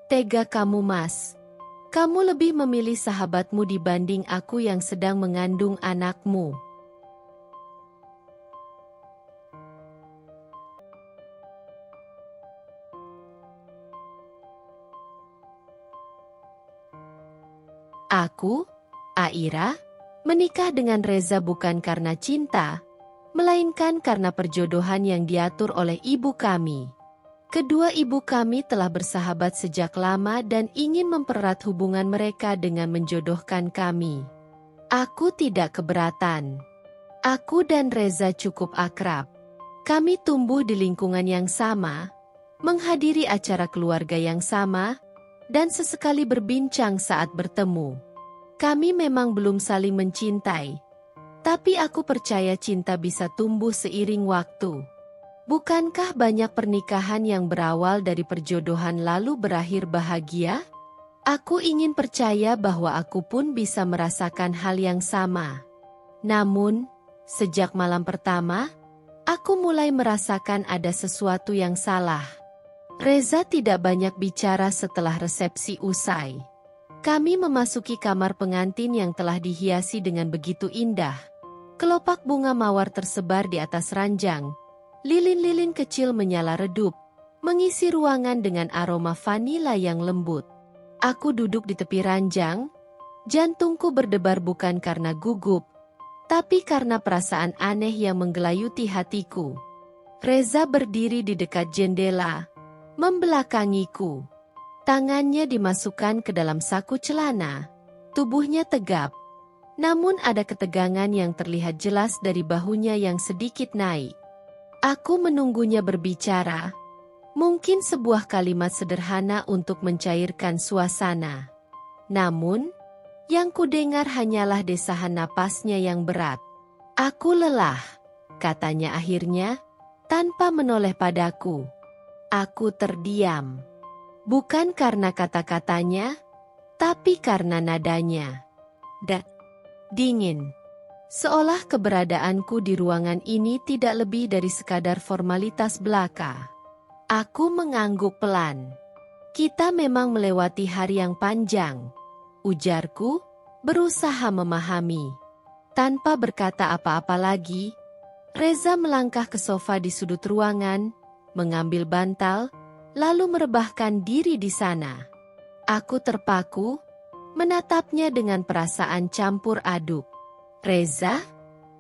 Tega kamu, Mas. Kamu lebih memilih sahabatmu dibanding aku yang sedang mengandung anakmu. Aku, Aira, menikah dengan Reza bukan karena cinta, melainkan karena perjodohan yang diatur oleh ibu kami. Kedua ibu kami telah bersahabat sejak lama dan ingin mempererat hubungan mereka dengan menjodohkan kami. Aku tidak keberatan. Aku dan Reza cukup akrab. Kami tumbuh di lingkungan yang sama, menghadiri acara keluarga yang sama, dan sesekali berbincang saat bertemu. Kami memang belum saling mencintai, tapi aku percaya cinta bisa tumbuh seiring waktu. Bukankah banyak pernikahan yang berawal dari perjodohan lalu berakhir bahagia? Aku ingin percaya bahwa aku pun bisa merasakan hal yang sama. Namun, sejak malam pertama, aku mulai merasakan ada sesuatu yang salah. Reza tidak banyak bicara setelah resepsi usai. Kami memasuki kamar pengantin yang telah dihiasi dengan begitu indah. Kelopak bunga mawar tersebar di atas ranjang. Lilin-lilin kecil menyala redup, mengisi ruangan dengan aroma vanila yang lembut. Aku duduk di tepi ranjang. Jantungku berdebar bukan karena gugup, tapi karena perasaan aneh yang menggelayuti hatiku. Reza berdiri di dekat jendela, membelakangiku. Tangannya dimasukkan ke dalam saku celana. Tubuhnya tegap. Namun ada ketegangan yang terlihat jelas dari bahunya yang sedikit naik. Aku menunggunya berbicara. Mungkin sebuah kalimat sederhana untuk mencairkan suasana. Namun, yang kudengar hanyalah desahan napasnya yang berat. Aku lelah, katanya akhirnya, tanpa menoleh padaku. Aku terdiam. Bukan karena kata-katanya, tapi karena nadanya. Dingin. Seolah keberadaanku di ruangan ini tidak lebih dari sekadar formalitas belaka. Aku mengangguk pelan. Kita memang melewati hari yang panjang, ujarku, berusaha memahami. Tanpa berkata apa-apa lagi, Reza melangkah ke sofa di sudut ruangan, mengambil bantal, lalu merebahkan diri di sana. Aku terpaku, menatapnya dengan perasaan campur aduk. Reza,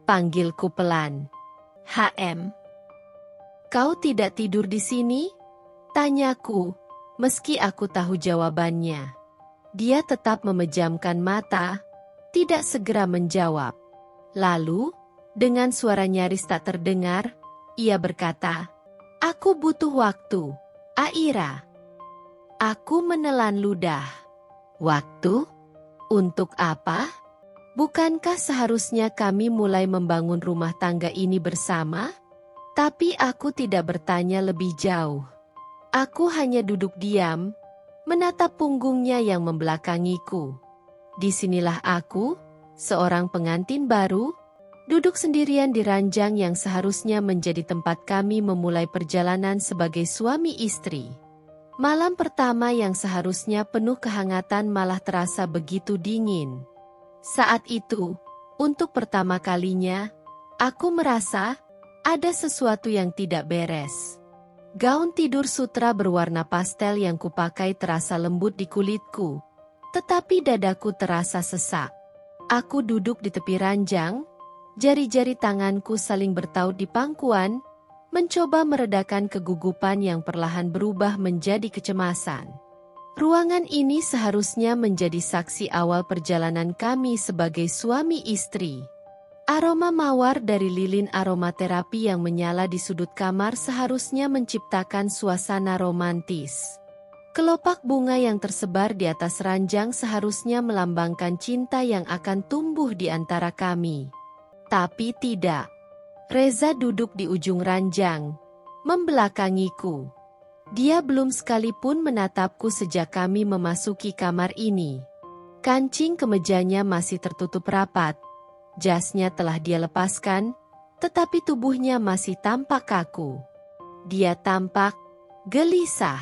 panggilku pelan. HM. Kau tidak tidur di sini? Tanyaku, meski aku tahu jawabannya. Dia tetap memejamkan mata, tidak segera menjawab. Lalu, dengan suara nyaris tak terdengar, ia berkata, "Aku butuh waktu, Aira." Aku menelan ludah. Waktu? Untuk apa? Bukankah seharusnya kami mulai membangun rumah tangga ini bersama? Tapi aku tidak bertanya lebih jauh. Aku hanya duduk diam, menatap punggungnya yang membelakangiku. Disinilah aku, seorang pengantin baru, duduk sendirian di ranjang yang seharusnya menjadi tempat kami memulai perjalanan sebagai suami istri. Malam pertama yang seharusnya penuh kehangatan malah terasa begitu dingin. Saat itu, untuk pertama kalinya, aku merasa ada sesuatu yang tidak beres. Gaun tidur sutra berwarna pastel yang kupakai terasa lembut di kulitku, tetapi dadaku terasa sesak. Aku duduk di tepi ranjang, jari-jari tanganku saling bertaut di pangkuan, mencoba meredakan kegugupan yang perlahan berubah menjadi kecemasan. Ruangan ini seharusnya menjadi saksi awal perjalanan kami sebagai suami istri. Aroma mawar dari lilin aromaterapi yang menyala di sudut kamar seharusnya menciptakan suasana romantis. Kelopak bunga yang tersebar di atas ranjang seharusnya melambangkan cinta yang akan tumbuh di antara kami. Tapi tidak. Reza duduk di ujung ranjang, membelakangiku. Dia belum sekalipun menatapku sejak kami memasuki kamar ini. Kancing kemejanya masih tertutup rapat. Jasnya telah dia lepaskan, tetapi tubuhnya masih tampak kaku. Dia tampak gelisah.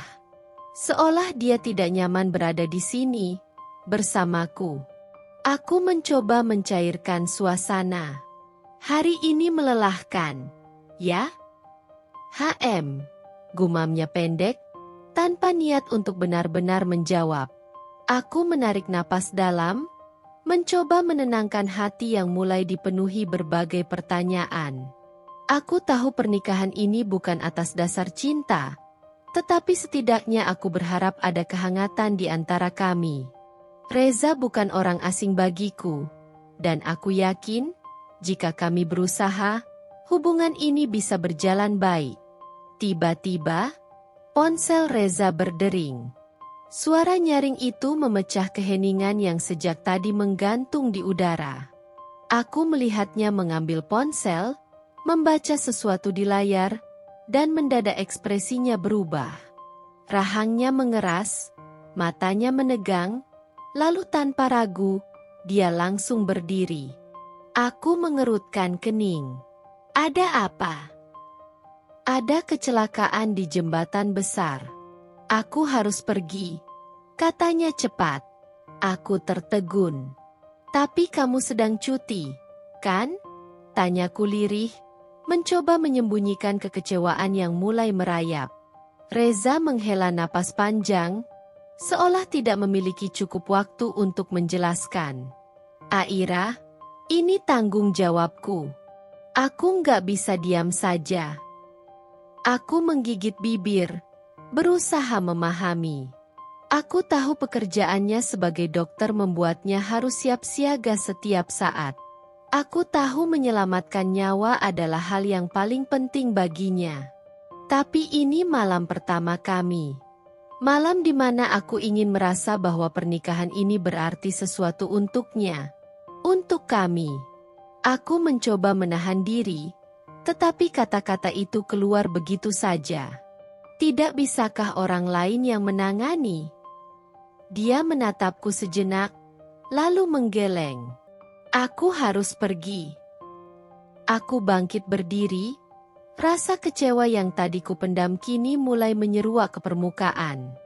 Seolah dia tidak nyaman berada di sini, bersamaku. Aku mencoba mencairkan suasana. Hari ini melelahkan, ya? Gumamnya pendek, tanpa niat untuk benar-benar menjawab. Aku menarik napas dalam, mencoba menenangkan hati yang mulai dipenuhi berbagai pertanyaan. Aku tahu pernikahan ini bukan atas dasar cinta, tetapi setidaknya aku berharap ada kehangatan di antara kami. Reza bukan orang asing bagiku, dan aku yakin, jika kami berusaha, hubungan ini bisa berjalan baik. Tiba-tiba, ponsel Reza berdering. Suara nyaring itu memecah keheningan yang sejak tadi menggantung di udara. Aku melihatnya mengambil ponsel, membaca sesuatu di layar, dan mendadak ekspresinya berubah. Rahangnya mengeras, matanya menegang, lalu tanpa ragu, dia langsung berdiri. Aku mengerutkan kening. Ada apa? Ada kecelakaan di jembatan besar. Aku harus pergi, katanya cepat. Aku tertegun. Tapi kamu sedang cuti, kan? Tanyaku lirih, mencoba menyembunyikan kekecewaan yang mulai merayap. Reza menghela napas panjang, seolah tidak memiliki cukup waktu untuk menjelaskan. Aira, ini tanggung jawabku. Aku nggak bisa diam saja. Aku menggigit bibir, berusaha memahami. Aku tahu pekerjaannya sebagai dokter membuatnya harus siap siaga setiap saat. Aku tahu menyelamatkan nyawa adalah hal yang paling penting baginya. Tapi ini malam pertama kami. Malam di mana aku ingin merasa bahwa pernikahan ini berarti sesuatu untuknya. Untuk kami. Aku mencoba menahan diri, tetapi kata-kata itu keluar begitu saja. Tidak bisakah orang lain yang menangani? Dia menatapku sejenak, lalu menggeleng. Aku harus pergi. Aku bangkit berdiri. Rasa kecewa yang tadi kupendam kini mulai menyeruak ke permukaan.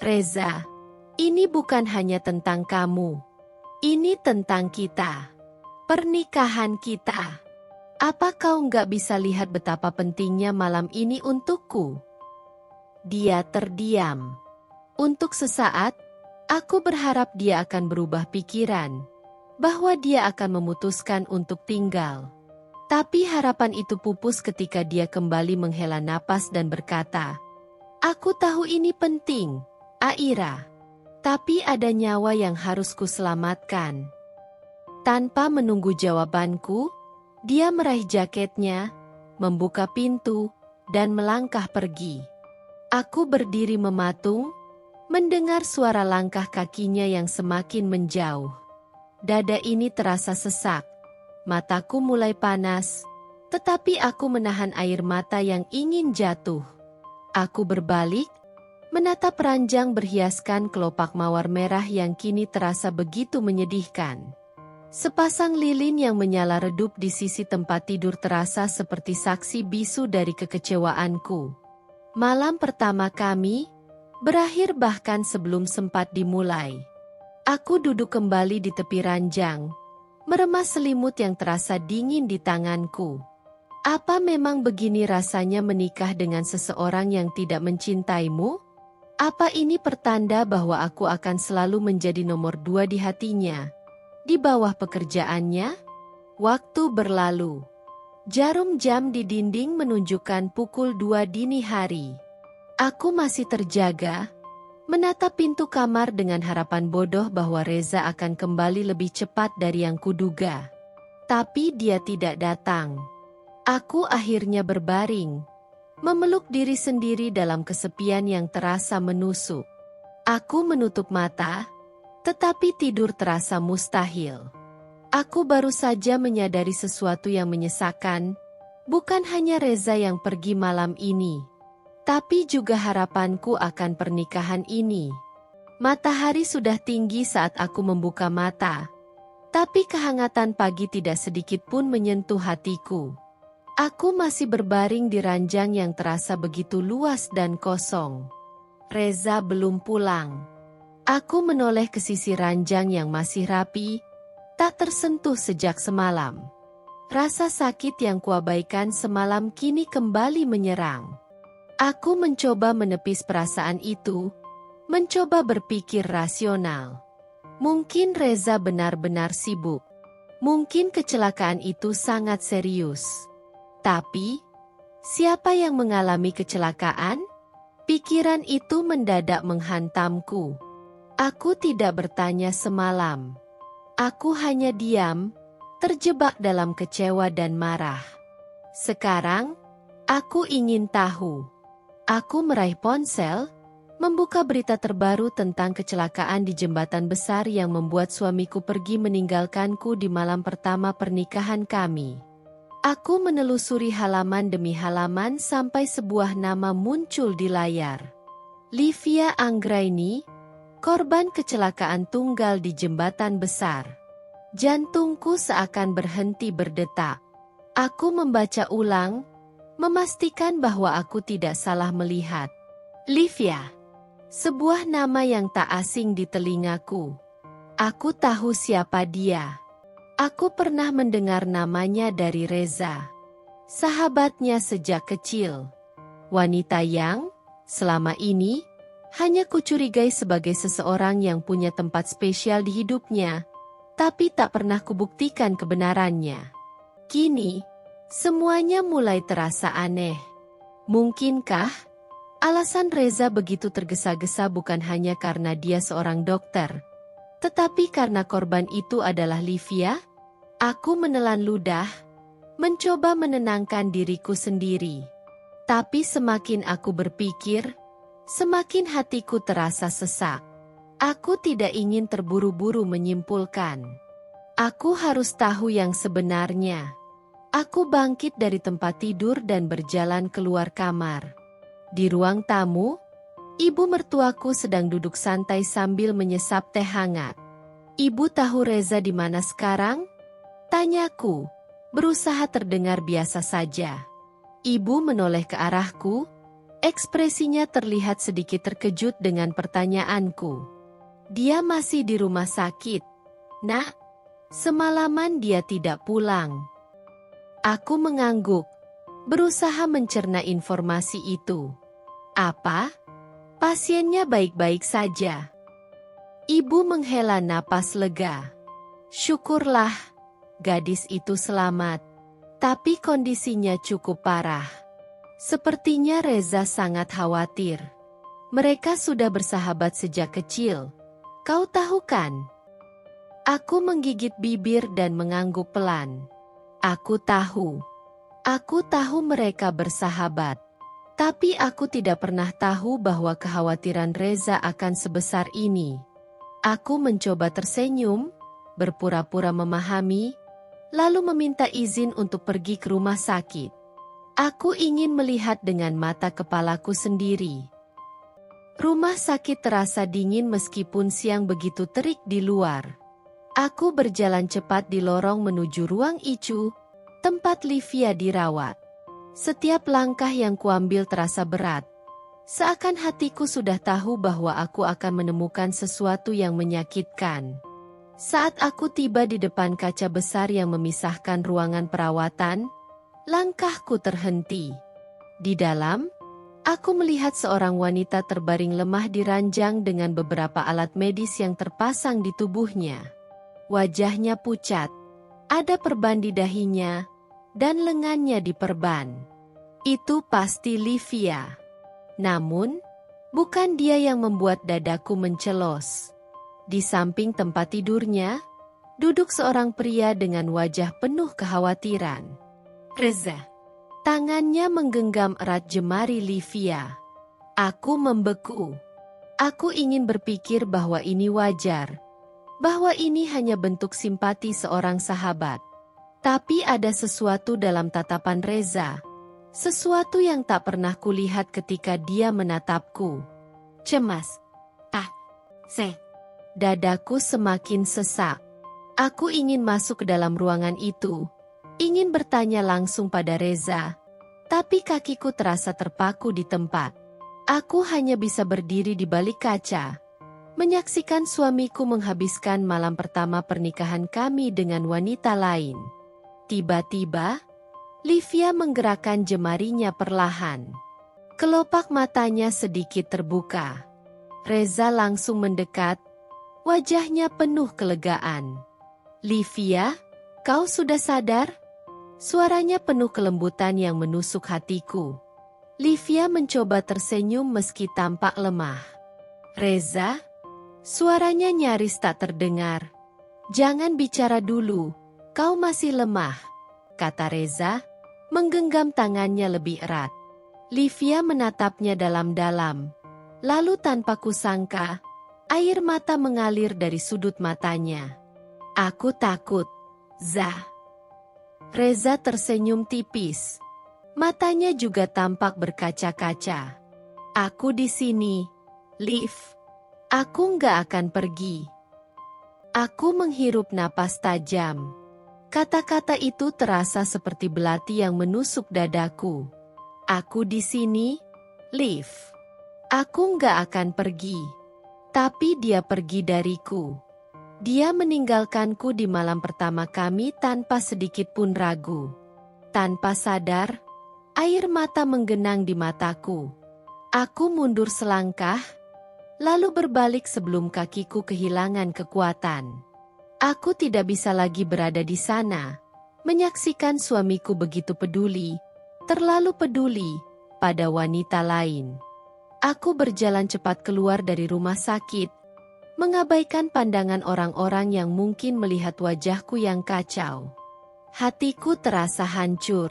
Reza, ini bukan hanya tentang kamu. Ini tentang kita. Pernikahan kita. Apa kau nggak bisa lihat betapa pentingnya malam ini untukku? Dia terdiam. Untuk sesaat, aku berharap dia akan berubah pikiran, bahwa dia akan memutuskan untuk tinggal. Tapi harapan itu pupus ketika dia kembali menghela napas dan berkata, "Aku tahu ini penting, Aira. Tapi ada nyawa yang harus kuselamatkan." Tanpa menunggu jawabanku, dia meraih jaketnya, membuka pintu, dan melangkah pergi. Aku berdiri mematung, mendengar suara langkah kakinya yang semakin menjauh. Dada ini terasa sesak. Mataku mulai panas, tetapi aku menahan air mata yang ingin jatuh. Aku berbalik, menatap ranjang berhiaskan kelopak mawar merah yang kini terasa begitu menyedihkan. Sepasang lilin yang menyala redup di sisi tempat tidur terasa seperti saksi bisu dari kekecewaanku. Malam pertama kami berakhir bahkan sebelum sempat dimulai. Aku duduk kembali di tepi ranjang, meremas selimut yang terasa dingin di tanganku. Apa memang begini rasanya menikah dengan seseorang yang tidak mencintaimu? Apa ini pertanda bahwa aku akan selalu menjadi nomor 2 di hatinya? Di bawah pekerjaannya? Waktu berlalu. Jarum jam di dinding menunjukkan pukul 2 dini hari. Aku masih terjaga, menatap pintu kamar dengan harapan bodoh bahwa Reza akan kembali lebih cepat dari yang kuduga. Tapi dia tidak datang. Aku akhirnya berbaring, memeluk diri sendiri dalam kesepian yang terasa menusuk. Aku menutup mata, tetapi tidur terasa mustahil. Aku baru saja menyadari sesuatu yang menyesakan, bukan hanya Reza yang pergi malam ini, tapi juga harapanku akan pernikahan ini. Matahari sudah tinggi saat aku membuka mata, tapi kehangatan pagi tidak sedikit pun menyentuh hatiku. Aku masih berbaring di ranjang yang terasa begitu luas dan kosong. Reza belum pulang. Aku menoleh ke sisi ranjang yang masih rapi, tak tersentuh sejak semalam. Rasa sakit yang kuabaikan semalam kini kembali menyerang. Aku mencoba menepis perasaan itu, mencoba berpikir rasional. Mungkin Reza benar-benar sibuk. Mungkin kecelakaan itu sangat serius. Tapi, siapa yang mengalami kecelakaan? Pikiran itu mendadak menghantamku. Aku tidak bertanya semalam. Aku hanya diam, terjebak dalam kecewa dan marah. Sekarang, aku ingin tahu. Aku meraih ponsel, membuka berita terbaru tentang kecelakaan di jembatan besar yang membuat suamiku pergi meninggalkanku di malam pertama pernikahan kami. Aku menelusuri halaman demi halaman sampai sebuah nama muncul di layar. Livia Anggraini, korban kecelakaan tunggal di jembatan besar. Jantungku seakan berhenti berdetak. Aku membaca ulang, memastikan bahwa aku tidak salah melihat. Livia. Sebuah nama yang tak asing di telingaku. Aku tahu siapa dia. Aku pernah mendengar namanya dari Reza. Sahabatnya sejak kecil. Wanita yang, selama ini, hanya kucurigai sebagai seseorang yang punya tempat spesial di hidupnya, tapi tak pernah kubuktikan kebenarannya. Kini, semuanya mulai terasa aneh. Mungkinkah alasan Reza begitu tergesa-gesa bukan hanya karena dia seorang dokter, tetapi karena korban itu adalah Livia? Aku menelan ludah, mencoba menenangkan diriku sendiri. Tapi semakin aku berpikir, semakin hatiku terasa sesak. Aku tidak ingin terburu-buru menyimpulkan. Aku harus tahu yang sebenarnya. Aku bangkit dari tempat tidur dan berjalan keluar kamar. Di ruang tamu, ibu mertuaku sedang duduk santai sambil menyesap teh hangat. Ibu tahu Reza di mana sekarang? Tanyaku, berusaha terdengar biasa saja. Ibu menoleh ke arahku, ekspresinya terlihat sedikit terkejut dengan pertanyaanku. Dia masih di rumah sakit. Nak, semalaman dia tidak pulang. Aku mengangguk, berusaha mencerna informasi itu. Apa? Pasiennya baik-baik saja. Ibu menghela napas lega. Syukurlah, gadis itu selamat. Tapi kondisinya cukup parah. Sepertinya Reza sangat khawatir. Mereka sudah bersahabat sejak kecil. Kau tahu kan? Aku menggigit bibir dan mengangguk pelan. Aku tahu. Aku tahu mereka bersahabat. Tapi aku tidak pernah tahu bahwa kekhawatiran Reza akan sebesar ini. Aku mencoba tersenyum, berpura-pura memahami, lalu meminta izin untuk pergi ke rumah sakit. Aku ingin melihat dengan mata kepalaku sendiri. Rumah sakit terasa dingin meskipun siang begitu terik di luar. Aku berjalan cepat di lorong menuju ruang ICU, tempat Livia dirawat. Setiap langkah yang kuambil terasa berat. Seakan hatiku sudah tahu bahwa aku akan menemukan sesuatu yang menyakitkan. Saat aku tiba di depan kaca besar yang memisahkan ruangan perawatan, langkahku terhenti. Di dalam, aku melihat seorang wanita terbaring lemah di ranjang dengan beberapa alat medis yang terpasang di tubuhnya. Wajahnya pucat, ada perban di dahinya, dan lengannya diperban. Itu pasti Livia. Namun, bukan dia yang membuat dadaku mencelos. Di samping tempat tidurnya, duduk seorang pria dengan wajah penuh kekhawatiran. Reza. Tangannya menggenggam erat jemari Livia. Aku membeku. Aku ingin berpikir bahwa ini wajar. Bahwa ini hanya bentuk simpati seorang sahabat. Tapi ada sesuatu dalam tatapan Reza. Sesuatu yang tak pernah kulihat ketika dia menatapku. Cemas. Dadaku semakin sesak. Aku ingin masuk ke dalam ruangan itu. Ingin bertanya langsung pada Reza. Tapi kakiku terasa terpaku di tempat. Aku hanya bisa berdiri di balik kaca, menyaksikan suamiku menghabiskan malam pertama pernikahan kami dengan wanita lain. Tiba-tiba, Livia menggerakkan jemarinya perlahan. Kelopak matanya sedikit terbuka. Reza langsung mendekat, wajahnya penuh kelegaan. "Livia, kau sudah sadar?" Suaranya penuh kelembutan yang menusuk hatiku. Livia mencoba tersenyum meski tampak lemah. "Reza?" Suaranya nyaris tak terdengar. "Jangan bicara dulu, kau masih lemah," kata Reza, menggenggam tangannya lebih erat. Livia menatapnya dalam-dalam. Lalu tanpa kusangka, air mata mengalir dari sudut matanya. "Aku takut, Zah." Reza tersenyum tipis. Matanya juga tampak berkaca-kaca. "Aku di sini, Liv. Aku nggak akan pergi." Aku menghirup napas tajam. Kata-kata itu terasa seperti belati yang menusuk dadaku. "Aku di sini, Liv. Aku nggak akan pergi." Tapi dia pergi dariku. Dia meninggalkanku di malam pertama kami tanpa sedikit pun ragu. Tanpa sadar, air mata menggenang di mataku. Aku mundur selangkah, lalu berbalik sebelum kakiku kehilangan kekuatan. Aku tidak bisa lagi berada di sana, menyaksikan suamiku begitu peduli, terlalu peduli, pada wanita lain. Aku berjalan cepat keluar dari rumah sakit, mengabaikan pandangan orang-orang yang mungkin melihat wajahku yang kacau. Hatiku terasa hancur.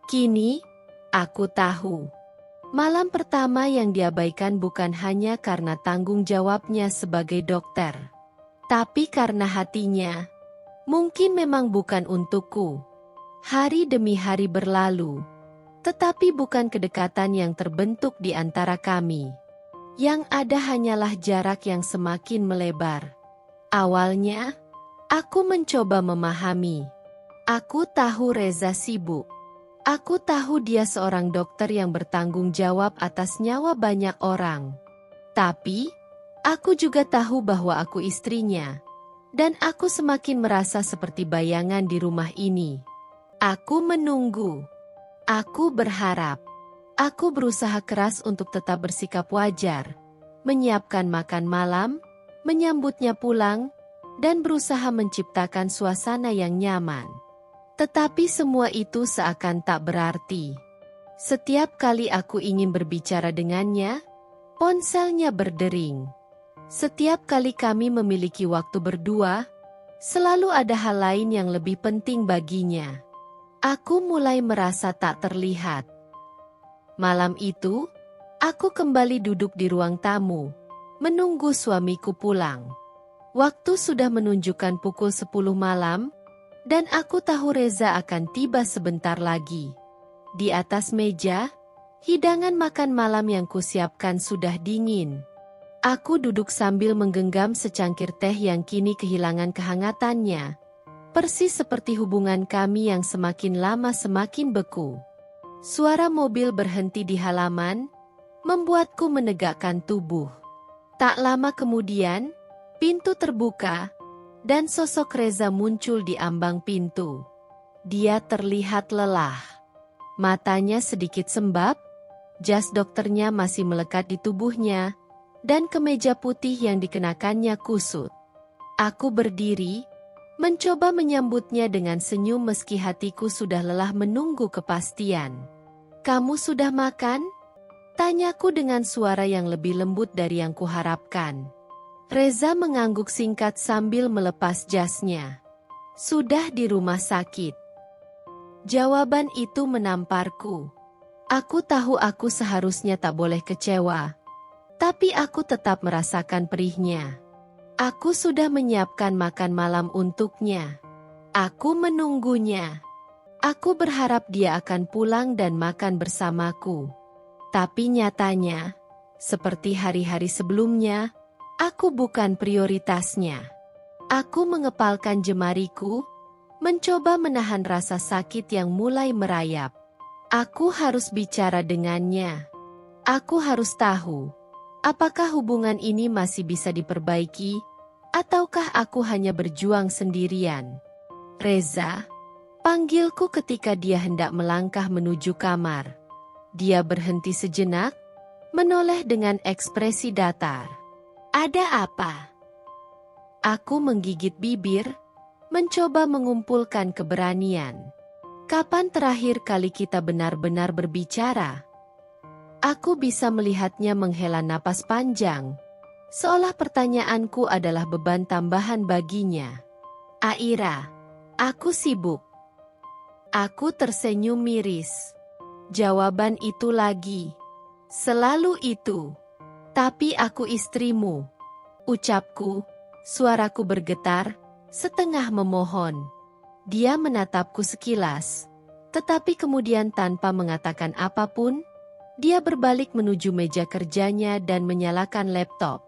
Kini, aku tahu. Malam pertama yang diabaikan bukan hanya karena tanggung jawabnya sebagai dokter, tapi karena hatinya. Mungkin memang bukan untukku. Hari demi hari berlalu, tetapi bukan kedekatan yang terbentuk di antara kami. Yang ada hanyalah jarak yang semakin melebar. Awalnya, aku mencoba memahami. Aku tahu Reza sibuk. Aku tahu dia seorang dokter yang bertanggung jawab atas nyawa banyak orang. Tapi, aku juga tahu bahwa aku istrinya. Dan aku semakin merasa seperti bayangan di rumah ini. Aku menunggu. Aku berharap. Aku berusaha keras untuk tetap bersikap wajar, menyiapkan makan malam, menyambutnya pulang, dan berusaha menciptakan suasana yang nyaman. Tetapi semua itu seakan tak berarti. Setiap kali aku ingin berbicara dengannya, ponselnya berdering. Setiap kali kami memiliki waktu berdua, selalu ada hal lain yang lebih penting baginya. Aku mulai merasa tak terlihat. Malam itu, aku kembali duduk di ruang tamu, menunggu suamiku pulang. Waktu sudah menunjukkan pukul 10 malam, dan aku tahu Reza akan tiba sebentar lagi. Di atas meja, hidangan makan malam yang kusiapkan sudah dingin. Aku duduk sambil menggenggam secangkir teh yang kini kehilangan kehangatannya. Persis seperti hubungan kami yang semakin lama semakin beku. Suara mobil berhenti di halaman, membuatku menegakkan tubuh. Tak lama kemudian, pintu terbuka, dan sosok Reza muncul di ambang pintu. Dia terlihat lelah. Matanya sedikit sembab, jas dokternya masih melekat di tubuhnya, dan kemeja putih yang dikenakannya kusut. Aku berdiri, mencoba menyambutnya dengan senyum meski hatiku sudah lelah menunggu kepastian. "Kamu sudah makan?" tanyaku dengan suara yang lebih lembut dari yang kuharapkan. Reza mengangguk singkat sambil melepas jasnya. "Sudah di rumah sakit." Jawaban itu menamparku. Aku tahu aku seharusnya tak boleh kecewa, tapi aku tetap merasakan perihnya. Aku sudah menyiapkan makan malam untuknya. Aku menunggunya. Aku berharap dia akan pulang dan makan bersamaku. Tapi nyatanya, seperti hari-hari sebelumnya, aku bukan prioritasnya. Aku mengepalkan jemariku, mencoba menahan rasa sakit yang mulai merayap. Aku harus bicara dengannya. Aku harus tahu, apakah hubungan ini masih bisa diperbaiki, ataukah aku hanya berjuang sendirian. Reza, panggilku ketika dia hendak melangkah menuju kamar. Dia berhenti sejenak, menoleh dengan ekspresi datar. Ada apa? Aku menggigit bibir, mencoba mengumpulkan keberanian. Kapan terakhir kali kita benar-benar berbicara? Aku bisa melihatnya menghela napas panjang, seolah pertanyaanku adalah beban tambahan baginya. Aira, aku sibuk. Aku tersenyum miris. Jawaban itu lagi. Selalu itu. Tapi aku istrimu. Ucapku, suaraku bergetar, setengah memohon. Dia menatapku sekilas, tetapi kemudian tanpa mengatakan apapun, dia berbalik menuju meja kerjanya dan menyalakan laptop.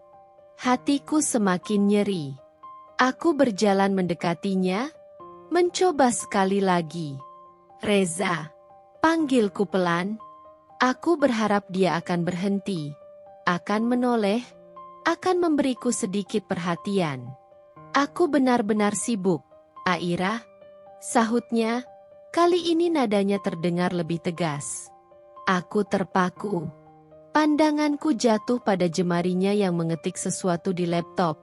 Hatiku semakin nyeri. Aku berjalan mendekatinya, mencoba sekali lagi. Reza, panggilku pelan. Aku berharap dia akan berhenti, akan menoleh, akan memberiku sedikit perhatian. Aku benar-benar sibuk, Aira. Sahutnya, kali ini nadanya terdengar lebih tegas. Aku terpaku. Pandanganku jatuh pada jemarinya yang mengetik sesuatu di laptop,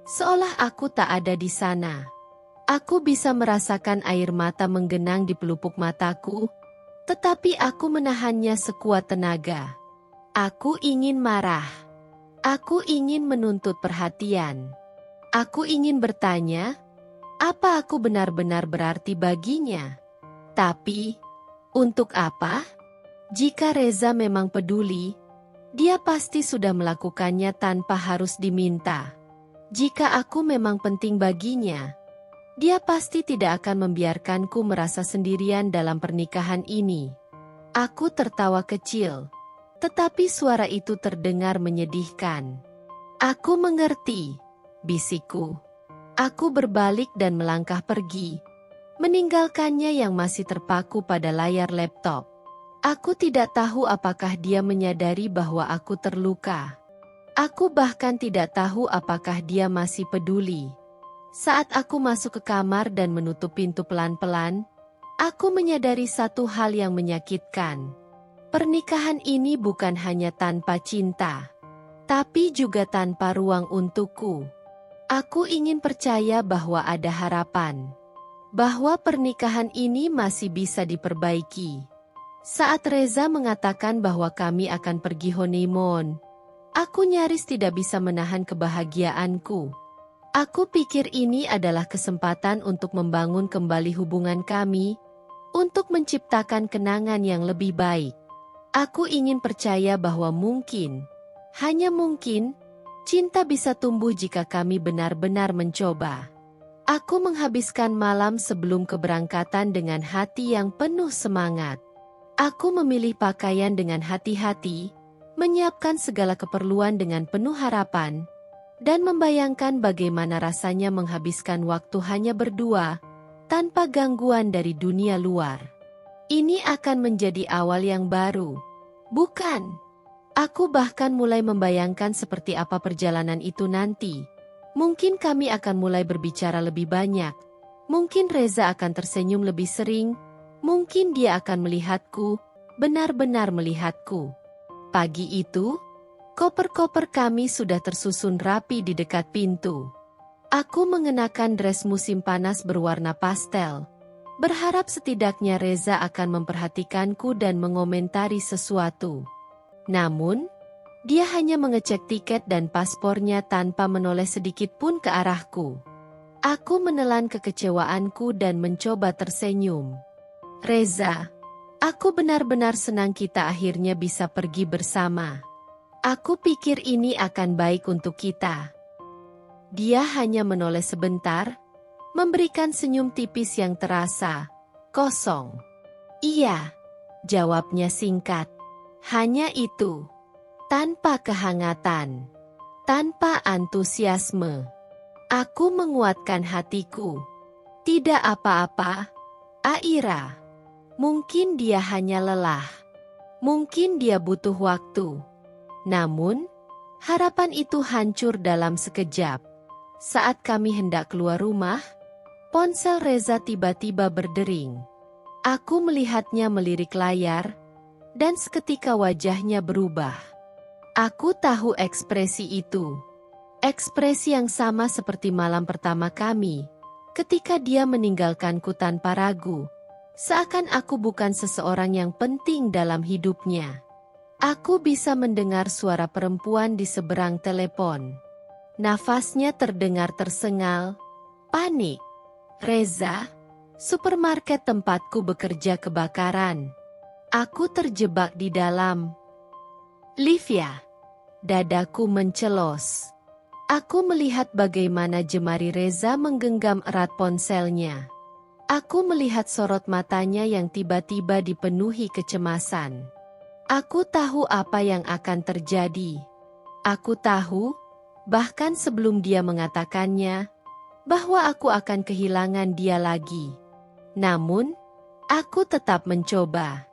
seolah aku tak ada di sana. Aku bisa merasakan air mata menggenang di pelupuk mataku, tetapi aku menahannya sekuat tenaga. Aku ingin marah. Aku ingin menuntut perhatian. Aku ingin bertanya, apa aku benar-benar berarti baginya? Tapi, untuk apa? Jika Reza memang peduli, dia pasti sudah melakukannya tanpa harus diminta. Jika aku memang penting baginya, dia pasti tidak akan membiarkanku merasa sendirian dalam pernikahan ini. Aku tertawa kecil, tetapi suara itu terdengar menyedihkan. Aku mengerti, bisikku. Aku berbalik dan melangkah pergi, meninggalkannya yang masih terpaku pada layar laptop. Aku tidak tahu apakah dia menyadari bahwa aku terluka. Aku bahkan tidak tahu apakah dia masih peduli. Saat aku masuk ke kamar dan menutup pintu pelan-pelan, aku menyadari satu hal yang menyakitkan. Pernikahan ini bukan hanya tanpa cinta, tapi juga tanpa ruang untukku. Aku ingin percaya bahwa ada harapan, bahwa pernikahan ini masih bisa diperbaiki. Saat Reza mengatakan bahwa kami akan pergi honeymoon, aku nyaris tidak bisa menahan kebahagiaanku. Aku pikir ini adalah kesempatan untuk membangun kembali hubungan kami, untuk menciptakan kenangan yang lebih baik. Aku ingin percaya bahwa mungkin, hanya mungkin, cinta bisa tumbuh jika kami benar-benar mencoba. Aku menghabiskan malam sebelum keberangkatan dengan hati yang penuh semangat. Aku memilih pakaian dengan hati-hati, menyiapkan segala keperluan dengan penuh harapan, dan membayangkan bagaimana rasanya menghabiskan waktu hanya berdua, tanpa gangguan dari dunia luar. Ini akan menjadi awal yang baru, bukan? Aku bahkan mulai membayangkan seperti apa perjalanan itu nanti. Mungkin kami akan mulai berbicara lebih banyak. Mungkin Reza akan tersenyum lebih sering. Mungkin dia akan melihatku, benar-benar melihatku. Pagi itu, koper-koper kami sudah tersusun rapi di dekat pintu. Aku mengenakan dress musim panas berwarna pastel, berharap setidaknya Reza akan memperhatikanku dan mengomentari sesuatu. Namun, dia hanya mengecek tiket dan paspornya tanpa menoleh sedikit pun ke arahku. Aku menelan kekecewaanku dan mencoba tersenyum. Reza, aku benar-benar senang kita akhirnya bisa pergi bersama. Aku pikir ini akan baik untuk kita. Dia hanya menoleh sebentar, memberikan senyum tipis yang terasa kosong. Iya, jawabnya singkat. Hanya itu. Tanpa kehangatan, tanpa antusiasme. Aku menguatkan hatiku. Tidak apa-apa, Aira. Mungkin dia hanya lelah. Mungkin dia butuh waktu. Namun, harapan itu hancur dalam sekejap. Saat kami hendak keluar rumah, ponsel Reza tiba-tiba berdering. Aku melihatnya melirik layar, dan seketika wajahnya berubah. Aku tahu ekspresi itu. Ekspresi yang sama seperti malam pertama kami, ketika dia meninggalkanku tanpa ragu, seakan aku bukan seseorang yang penting dalam hidupnya. Aku bisa mendengar suara perempuan di seberang telepon. Nafasnya terdengar tersengal, panik. Reza, supermarket tempatku bekerja kebakaran. Aku terjebak di dalam. Livia, dadaku mencelos. Aku melihat bagaimana jemari Reza menggenggam erat ponselnya. Aku melihat sorot matanya yang tiba-tiba dipenuhi kecemasan. Aku tahu apa yang akan terjadi. Aku tahu, bahkan sebelum dia mengatakannya, bahwa aku akan kehilangan dia lagi. Namun, aku tetap mencoba.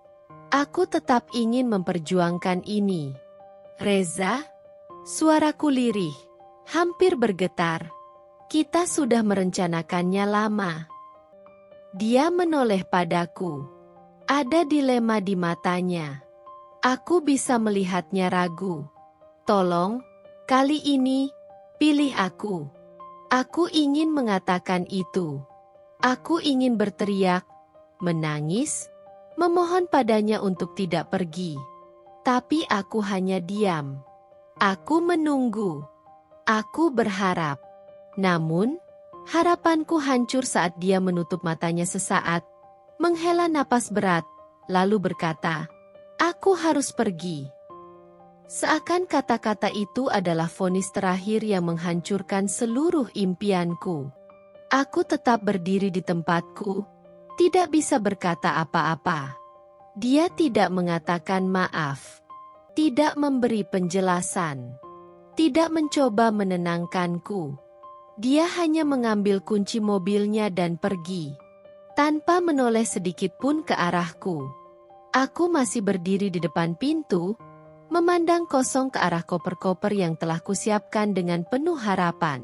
Aku tetap ingin memperjuangkan ini. Reza, suaraku lirih, hampir bergetar. Kita sudah merencanakannya lama. Dia menoleh padaku. Ada dilema di matanya. Aku bisa melihatnya ragu. Tolong, kali ini, pilih aku. Aku ingin mengatakan itu. Aku ingin berteriak, menangis, memohon padanya untuk tidak pergi. Tapi aku hanya diam. Aku menunggu. Aku berharap. Namun, harapanku hancur saat dia menutup matanya sesaat, menghela napas berat, lalu berkata, "Aku harus pergi." Seakan kata-kata itu adalah vonis terakhir yang menghancurkan seluruh impianku. Aku tetap berdiri di tempatku, tidak bisa berkata apa-apa. Dia tidak mengatakan maaf, tidak memberi penjelasan, tidak mencoba menenangkanku. Dia hanya mengambil kunci mobilnya dan pergi, tanpa menoleh sedikit pun ke arahku. Aku masih berdiri di depan pintu, memandang kosong ke arah koper-koper yang telah kusiapkan dengan penuh harapan.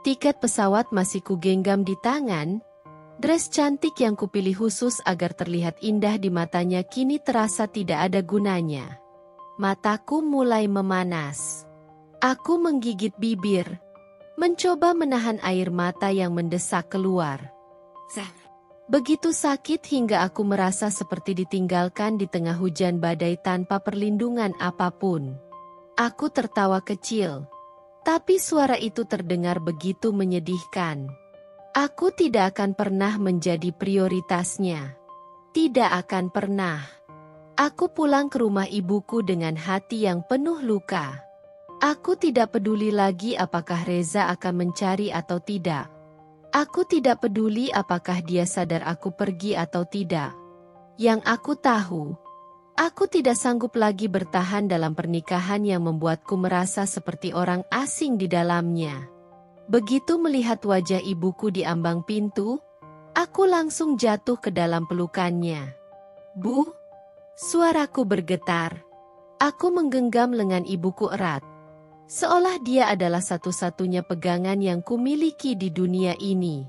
Tiket pesawat masih kugenggam di tangan, dress cantik yang kupilih khusus agar terlihat indah di matanya kini terasa tidak ada gunanya. Mataku mulai memanas. Aku menggigit bibir, mencoba menahan air mata yang mendesak keluar. Begitu sakit hingga aku merasa seperti ditinggalkan di tengah hujan badai tanpa perlindungan apapun. Aku tertawa kecil, tapi suara itu terdengar begitu menyedihkan. Aku tidak akan pernah menjadi prioritasnya. Tidak akan pernah. Aku pulang ke rumah ibuku dengan hati yang penuh luka. Aku tidak peduli lagi apakah Reza akan mencari atau tidak. Aku tidak peduli apakah dia sadar aku pergi atau tidak. Yang aku tahu, aku tidak sanggup lagi bertahan dalam pernikahan yang membuatku merasa seperti orang asing di dalamnya. Begitu melihat wajah ibuku di ambang pintu, aku langsung jatuh ke dalam pelukannya. "Bu," suaraku bergetar. Aku menggenggam lengan ibuku erat. Seolah dia adalah satu-satunya pegangan yang kumiliki di dunia ini.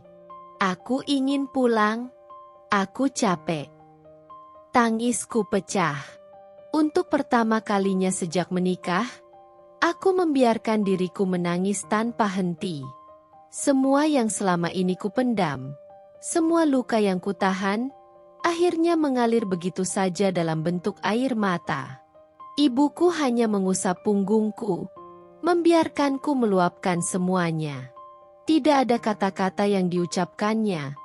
Aku ingin pulang. Aku capek. Tangisku pecah. Untuk pertama kalinya sejak menikah, aku membiarkan diriku menangis tanpa henti. Semua yang selama ini kupendam, semua luka yang kutahan, akhirnya mengalir begitu saja dalam bentuk air mata. Ibuku hanya mengusap punggungku, membiarkanku meluapkan semuanya. Tidak ada kata-kata yang diucapkannya,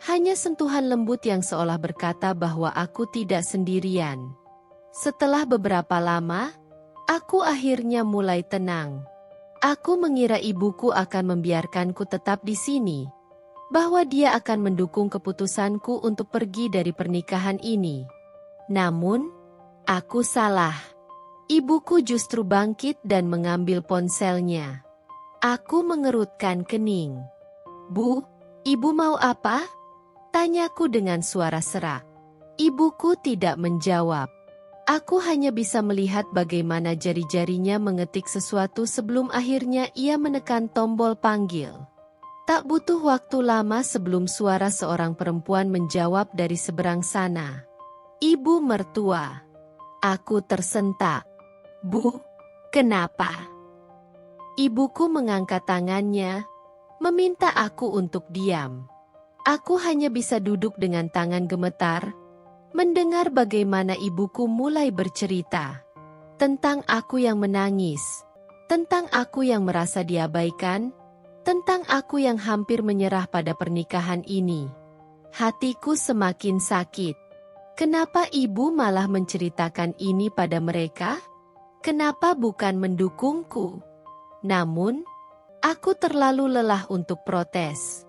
hanya sentuhan lembut yang seolah berkata bahwa aku tidak sendirian. Setelah beberapa lama, aku akhirnya mulai tenang. Aku mengira ibuku akan membiarkanku tetap di sini, bahwa dia akan mendukung keputusanku untuk pergi dari pernikahan ini. Namun, aku salah. Ibuku justru bangkit dan mengambil ponselnya. Aku mengerutkan kening. "Bu, ibu mau apa?" tanyaku dengan suara serak. Ibuku tidak menjawab. Aku hanya bisa melihat bagaimana jari-jarinya mengetik sesuatu sebelum akhirnya ia menekan tombol panggil. Tak butuh waktu lama sebelum suara seorang perempuan menjawab dari seberang sana. "Ibu mertua." Aku tersentak. "Bu, kenapa?" Ibuku mengangkat tangannya, meminta aku untuk diam. Aku hanya bisa duduk dengan tangan gemetar, mendengar bagaimana ibuku mulai bercerita. Tentang aku yang menangis, tentang aku yang merasa diabaikan, tentang aku yang hampir menyerah pada pernikahan ini. Hatiku semakin sakit. Kenapa ibu malah menceritakan ini pada mereka? Kenapa bukan mendukungku? Namun, aku terlalu lelah untuk protes.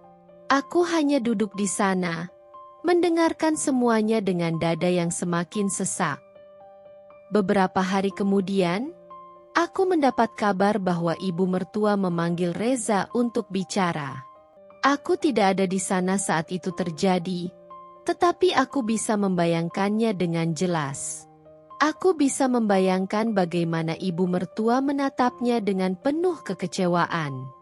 Aku hanya duduk di sana, mendengarkan semuanya dengan dada yang semakin sesak. Beberapa hari kemudian, aku mendapat kabar bahwa ibu mertua memanggil Reza untuk bicara. Aku tidak ada di sana saat itu terjadi, tetapi aku bisa membayangkannya dengan jelas. Aku bisa membayangkan bagaimana ibu mertua menatapnya dengan penuh kekecewaan.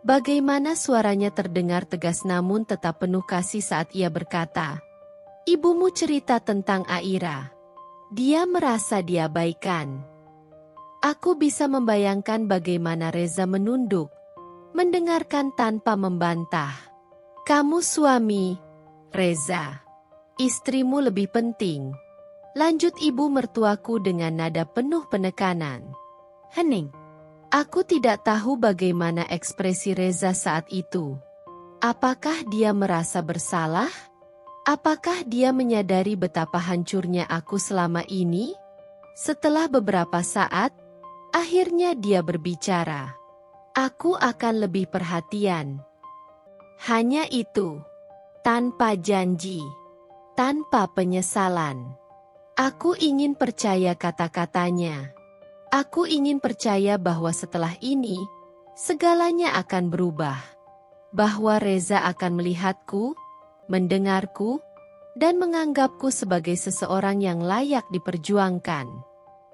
Bagaimana suaranya terdengar tegas namun tetap penuh kasih saat ia berkata, "Ibumu cerita tentang Aira. Dia merasa diabaikan." Aku bisa membayangkan bagaimana Reza menunduk, mendengarkan tanpa membantah. "Kamu suami, Reza. Istrimu lebih penting," lanjut ibu mertuaku dengan nada penuh penekanan. Hening. Aku tidak tahu bagaimana ekspresi Reza saat itu. Apakah dia merasa bersalah? Apakah dia menyadari betapa hancurnya aku selama ini? Setelah beberapa saat, akhirnya dia berbicara. "Aku akan lebih perhatian." Hanya itu. Tanpa janji. Tanpa penyesalan. Aku ingin percaya kata-katanya. Aku ingin percaya bahwa setelah ini, segalanya akan berubah. Bahwa Reza akan melihatku, mendengarku, dan menganggapku sebagai seseorang yang layak diperjuangkan.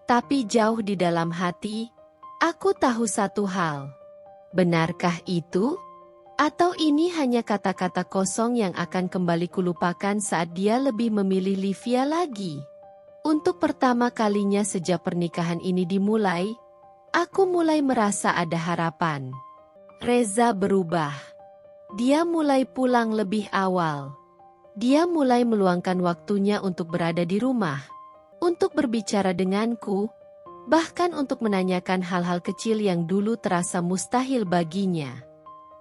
Tapi jauh di dalam hati, aku tahu satu hal. Benarkah itu? Atau ini hanya kata-kata kosong yang akan kembali kulupakan saat dia lebih memilih Livia lagi? Untuk pertama kalinya sejak pernikahan ini dimulai, aku mulai merasa ada harapan. Reza berubah. Dia mulai pulang lebih awal. Dia mulai meluangkan waktunya untuk berada di rumah, untuk berbicara denganku, bahkan untuk menanyakan hal-hal kecil yang dulu terasa mustahil baginya.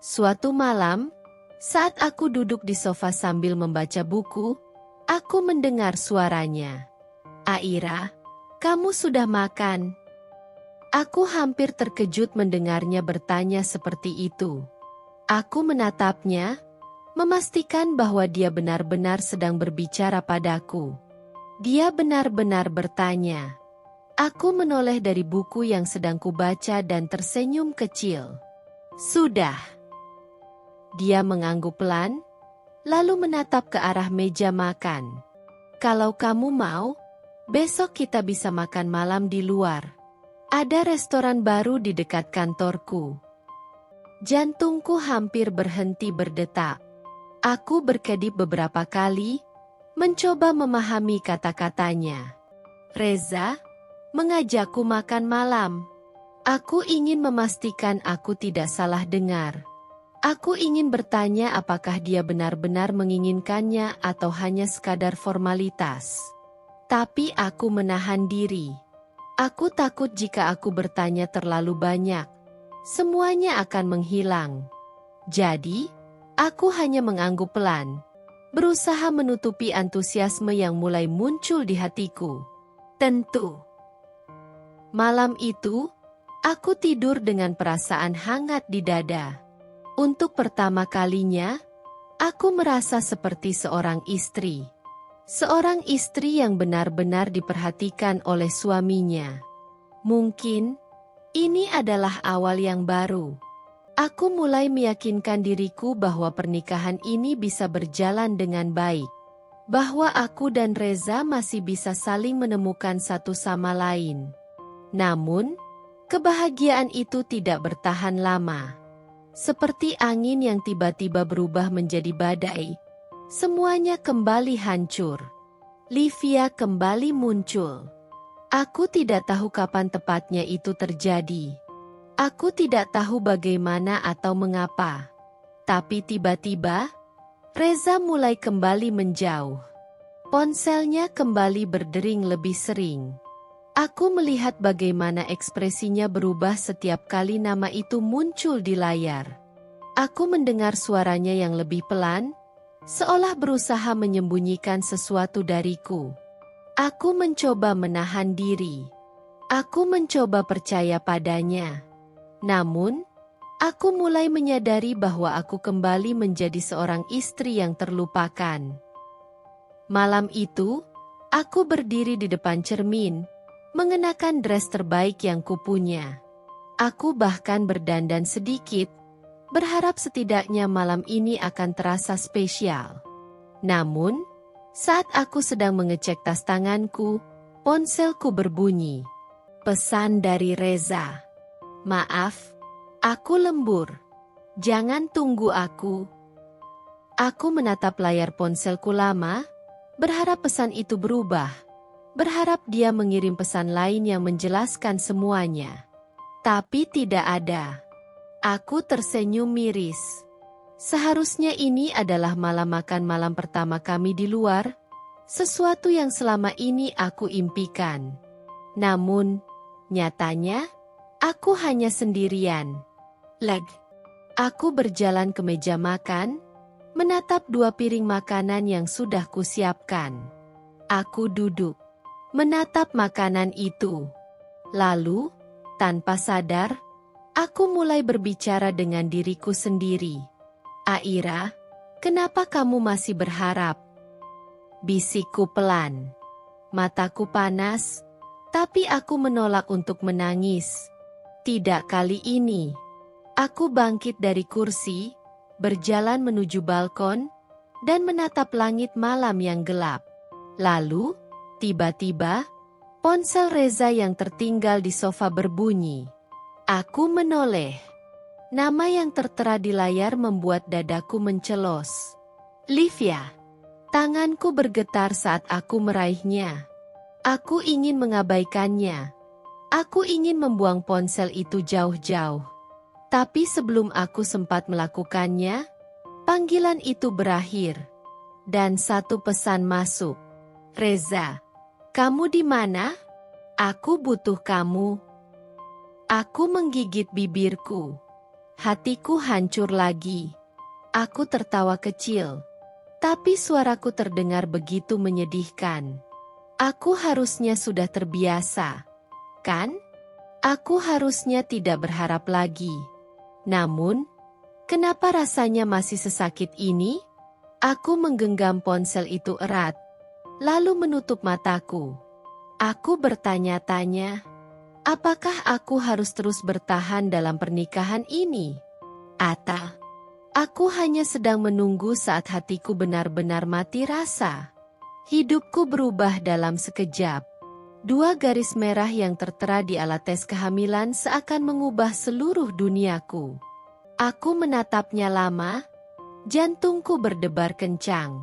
Suatu malam, saat aku duduk di sofa sambil membaca buku, aku mendengar suaranya. "Aira, kamu sudah makan?" Aku hampir terkejut mendengarnya bertanya seperti itu. Aku menatapnya, memastikan bahwa dia benar-benar sedang berbicara padaku. Dia benar-benar bertanya. Aku menoleh dari buku yang sedang kubaca dan tersenyum kecil. "Sudah." Dia mengangguk pelan, lalu menatap ke arah meja makan. "Kalau kamu mau, besok kita bisa makan malam di luar. Ada restoran baru di dekat kantorku." Jantungku hampir berhenti berdetak. Aku berkedip beberapa kali, mencoba memahami kata-katanya. Reza, mengajakku makan malam. Aku ingin memastikan aku tidak salah dengar. Aku ingin bertanya apakah dia benar-benar menginginkannya atau hanya sekadar formalitas. Tapi aku menahan diri. Aku takut jika aku bertanya terlalu banyak, semuanya akan menghilang. Jadi, aku hanya mengangguk pelan, berusaha menutupi antusiasme yang mulai muncul di hatiku. Tentu. Malam itu, aku tidur dengan perasaan hangat di dada. Untuk pertama kalinya, aku merasa seperti seorang istri. Seorang istri yang benar-benar diperhatikan oleh suaminya. Mungkin, ini adalah awal yang baru. Aku mulai meyakinkan diriku bahwa pernikahan ini bisa berjalan dengan baik. bahwa aku dan Reza masih bisa saling menemukan satu sama lain. Namun, kebahagiaan itu tidak bertahan lama. Seperti angin yang tiba-tiba berubah menjadi badai, semuanya kembali hancur. Livia kembali muncul. Aku tidak tahu kapan tepatnya itu terjadi. Aku tidak tahu bagaimana atau mengapa. Tapi tiba-tiba, Reza mulai kembali menjauh. Ponselnya kembali berdering lebih sering. Aku melihat bagaimana ekspresinya berubah setiap kali nama itu muncul di layar. Aku mendengar suaranya yang lebih pelan, seolah berusaha menyembunyikan sesuatu dariku. Aku mencoba menahan diri. Aku mencoba percaya padanya. Namun, aku mulai menyadari bahwa aku kembali menjadi seorang istri yang terlupakan. Malam itu, aku berdiri di depan cermin, mengenakan dress terbaik yang kupunya. Aku bahkan berdandan sedikit, berharap setidaknya malam ini akan terasa spesial. Namun, saat aku sedang mengecek tas tanganku, ponselku berbunyi. Pesan dari Reza. Maaf, aku lembur. Jangan tunggu aku. Aku menatap layar ponselku lama, berharap pesan itu berubah. Berharap dia mengirim pesan lain yang menjelaskan semuanya. Tapi tidak ada. Aku tersenyum miris. Seharusnya ini adalah malam makan malam pertama kami di luar, sesuatu yang selama ini aku impikan. Namun, nyatanya, aku hanya sendirian. Aku berjalan ke meja makan, menatap 2 piring makanan yang sudah kusiapkan. Aku duduk, menatap makanan itu. Lalu, tanpa sadar, aku mulai berbicara dengan diriku sendiri. Aira, kenapa kamu masih berharap? Bisikku pelan. Mataku panas, tapi aku menolak untuk menangis. Tidak kali ini. Aku bangkit dari kursi, berjalan menuju balkon, dan menatap langit malam yang gelap. Lalu, tiba-tiba, ponsel Reza yang tertinggal di sofa berbunyi. Aku menoleh. Nama yang tertera di layar membuat dadaku mencelos. Livia. Tanganku bergetar saat aku meraihnya. Aku ingin mengabaikannya. Aku ingin membuang ponsel itu jauh-jauh. Tapi sebelum aku sempat melakukannya, panggilan itu berakhir. Dan satu pesan masuk. Reza, kamu di mana? Aku butuh kamu. Aku menggigit bibirku. Hatiku hancur lagi. Aku tertawa kecil. Tapi suaraku terdengar begitu menyedihkan. Aku harusnya sudah terbiasa. Kan? Aku harusnya tidak berharap lagi. Namun, kenapa rasanya masih sesakit ini? Aku menggenggam ponsel itu erat. Lalu menutup mataku. Aku bertanya-tanya, apakah aku harus terus bertahan dalam pernikahan ini? Atau, aku hanya sedang menunggu saat hatiku benar-benar mati rasa. Hidupku berubah dalam sekejap. 2 garis merah yang tertera di alat tes kehamilan seakan mengubah seluruh duniaku. Aku menatapnya lama, jantungku berdebar kencang.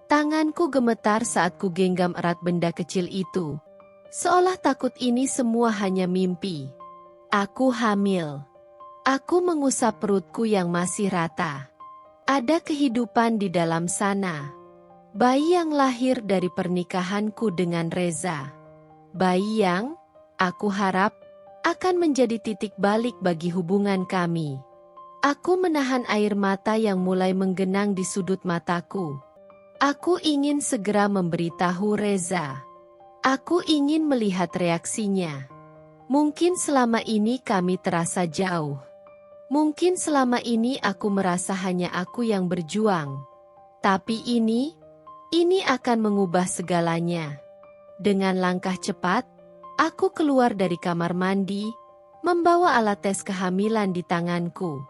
Tanganku gemetar saat ku genggam erat benda kecil itu. Seolah takut ini semua hanya mimpi. Aku hamil. Aku mengusap perutku yang masih rata. Ada kehidupan di dalam sana. Bayi yang lahir dari pernikahanku dengan Reza. Bayi yang, aku harap, akan menjadi titik balik bagi hubungan kami. Aku menahan air mata yang mulai menggenang di sudut mataku. Aku ingin segera memberitahu Reza. Aku ingin melihat reaksinya. Mungkin selama ini kami terasa jauh. Mungkin selama ini aku merasa hanya aku yang berjuang. Tapi ini akan mengubah segalanya. Dengan langkah cepat, aku keluar dari kamar mandi, membawa alat tes kehamilan di tanganku.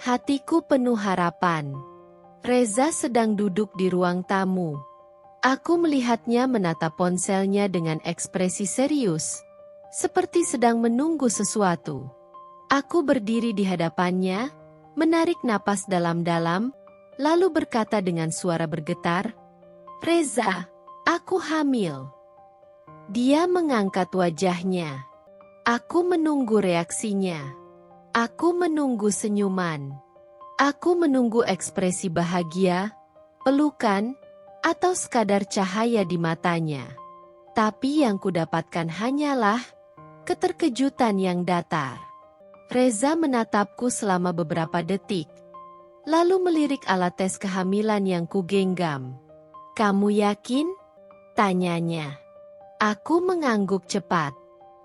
Hatiku penuh harapan. Reza sedang duduk di ruang tamu. Aku melihatnya menatap ponselnya dengan ekspresi serius, seperti sedang menunggu sesuatu. Aku berdiri di hadapannya, menarik napas dalam-dalam, lalu berkata dengan suara bergetar, "Reza, aku hamil." Dia mengangkat wajahnya. Aku menunggu reaksinya. Aku menunggu senyuman. Aku menunggu ekspresi bahagia, pelukan, atau sekadar cahaya di matanya. Tapi yang kudapatkan hanyalah keterkejutan yang datar. Reza menatapku selama beberapa detik, lalu melirik alat tes kehamilan yang kugenggam. "Kamu yakin?" tanyanya. Aku mengangguk cepat.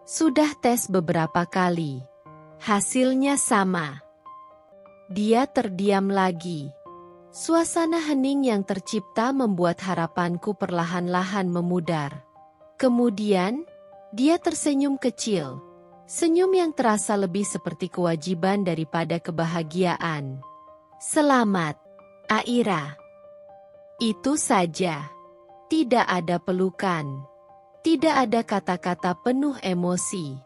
Sudah tes beberapa kali. Hasilnya sama. Dia terdiam lagi. Suasana hening yang tercipta membuat harapanku perlahan-lahan memudar. Kemudian, dia tersenyum kecil. Senyum yang terasa lebih seperti kewajiban daripada kebahagiaan. "Selamat, Aira." Itu saja. Tidak ada pelukan. Tidak ada kata-kata penuh emosi.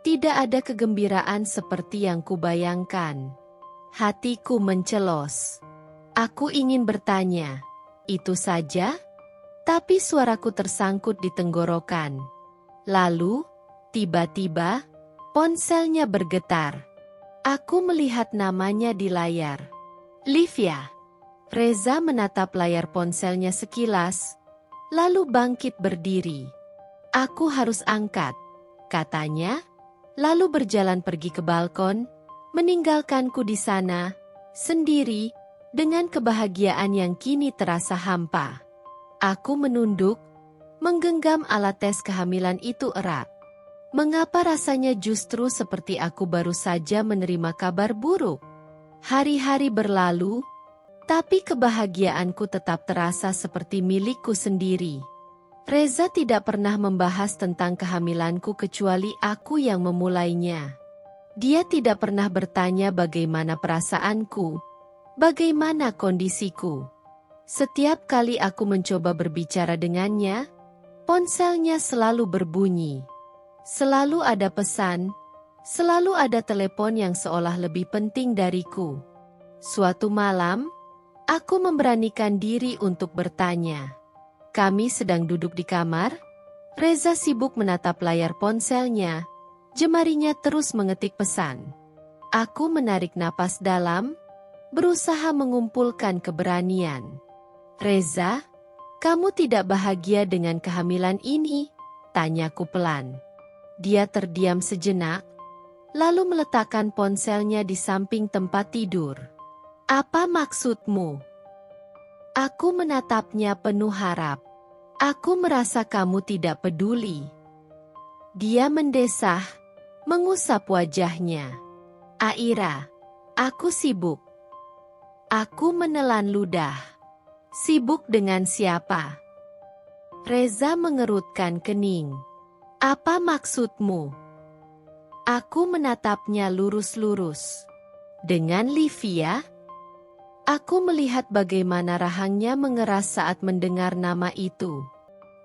Tidak ada kegembiraan seperti yang kubayangkan. Hatiku mencelos. Aku ingin bertanya, "Itu saja?" Tapi suaraku tersangkut di tenggorokan. Lalu, tiba-tiba, ponselnya bergetar. Aku melihat namanya di layar. Livia. Reza menatap layar ponselnya sekilas, lalu bangkit berdiri. "Aku harus angkat," katanya, lalu berjalan pergi ke balkon, meninggalkanku di sana, sendiri, dengan kebahagiaan yang kini terasa hampa. Aku menunduk, menggenggam alat tes kehamilan itu erat. Mengapa rasanya justru seperti aku baru saja menerima kabar buruk? Hari-hari berlalu, tapi kebahagiaanku tetap terasa seperti milikku sendiri. Reza tidak pernah membahas tentang kehamilanku kecuali aku yang memulainya. Dia tidak pernah bertanya bagaimana perasaanku, bagaimana kondisiku. Setiap kali aku mencoba berbicara dengannya, ponselnya selalu berbunyi. Selalu ada pesan, selalu ada telepon yang seolah lebih penting dariku. Suatu malam, aku memberanikan diri untuk bertanya. Kami sedang duduk di kamar, Reza sibuk menatap layar ponselnya, jemarinya terus mengetik pesan. Aku menarik napas dalam, berusaha mengumpulkan keberanian. "Reza, kamu tidak bahagia dengan kehamilan ini?" tanyaku pelan. Dia terdiam sejenak, lalu meletakkan ponselnya di samping tempat tidur. "Apa maksudmu?" Aku menatapnya penuh harap. "Aku merasa kamu tidak peduli." Dia mendesah, mengusap wajahnya. "Aira, aku sibuk." Aku menelan ludah. "Sibuk dengan siapa?" Reza mengerutkan kening. "Apa maksudmu?" Aku menatapnya lurus-lurus. "Dengan Livia?" Aku melihat bagaimana rahangnya mengeras saat mendengar nama itu.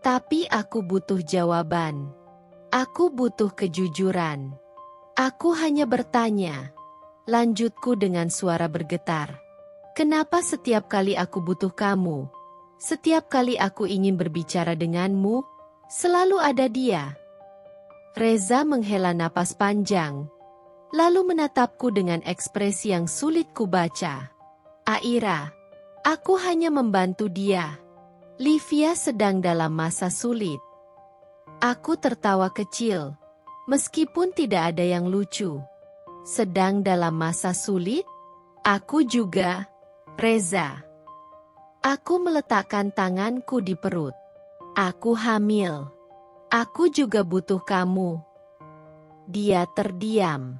Tapi aku butuh jawaban. Aku butuh kejujuran. Aku hanya bertanya. Lanjutku dengan suara bergetar. "Kenapa setiap kali aku butuh kamu, setiap kali aku ingin berbicara denganmu, selalu ada dia?" Reza menghela napas panjang, lalu menatapku dengan ekspresi yang sulit kubaca. "Aira, aku hanya membantu dia. Livia sedang dalam masa sulit." Aku tertawa kecil, meskipun tidak ada yang lucu. "Sedang dalam masa sulit? Aku juga, Reza." Aku meletakkan tanganku di perut. "Aku hamil. Aku juga butuh kamu." Dia terdiam.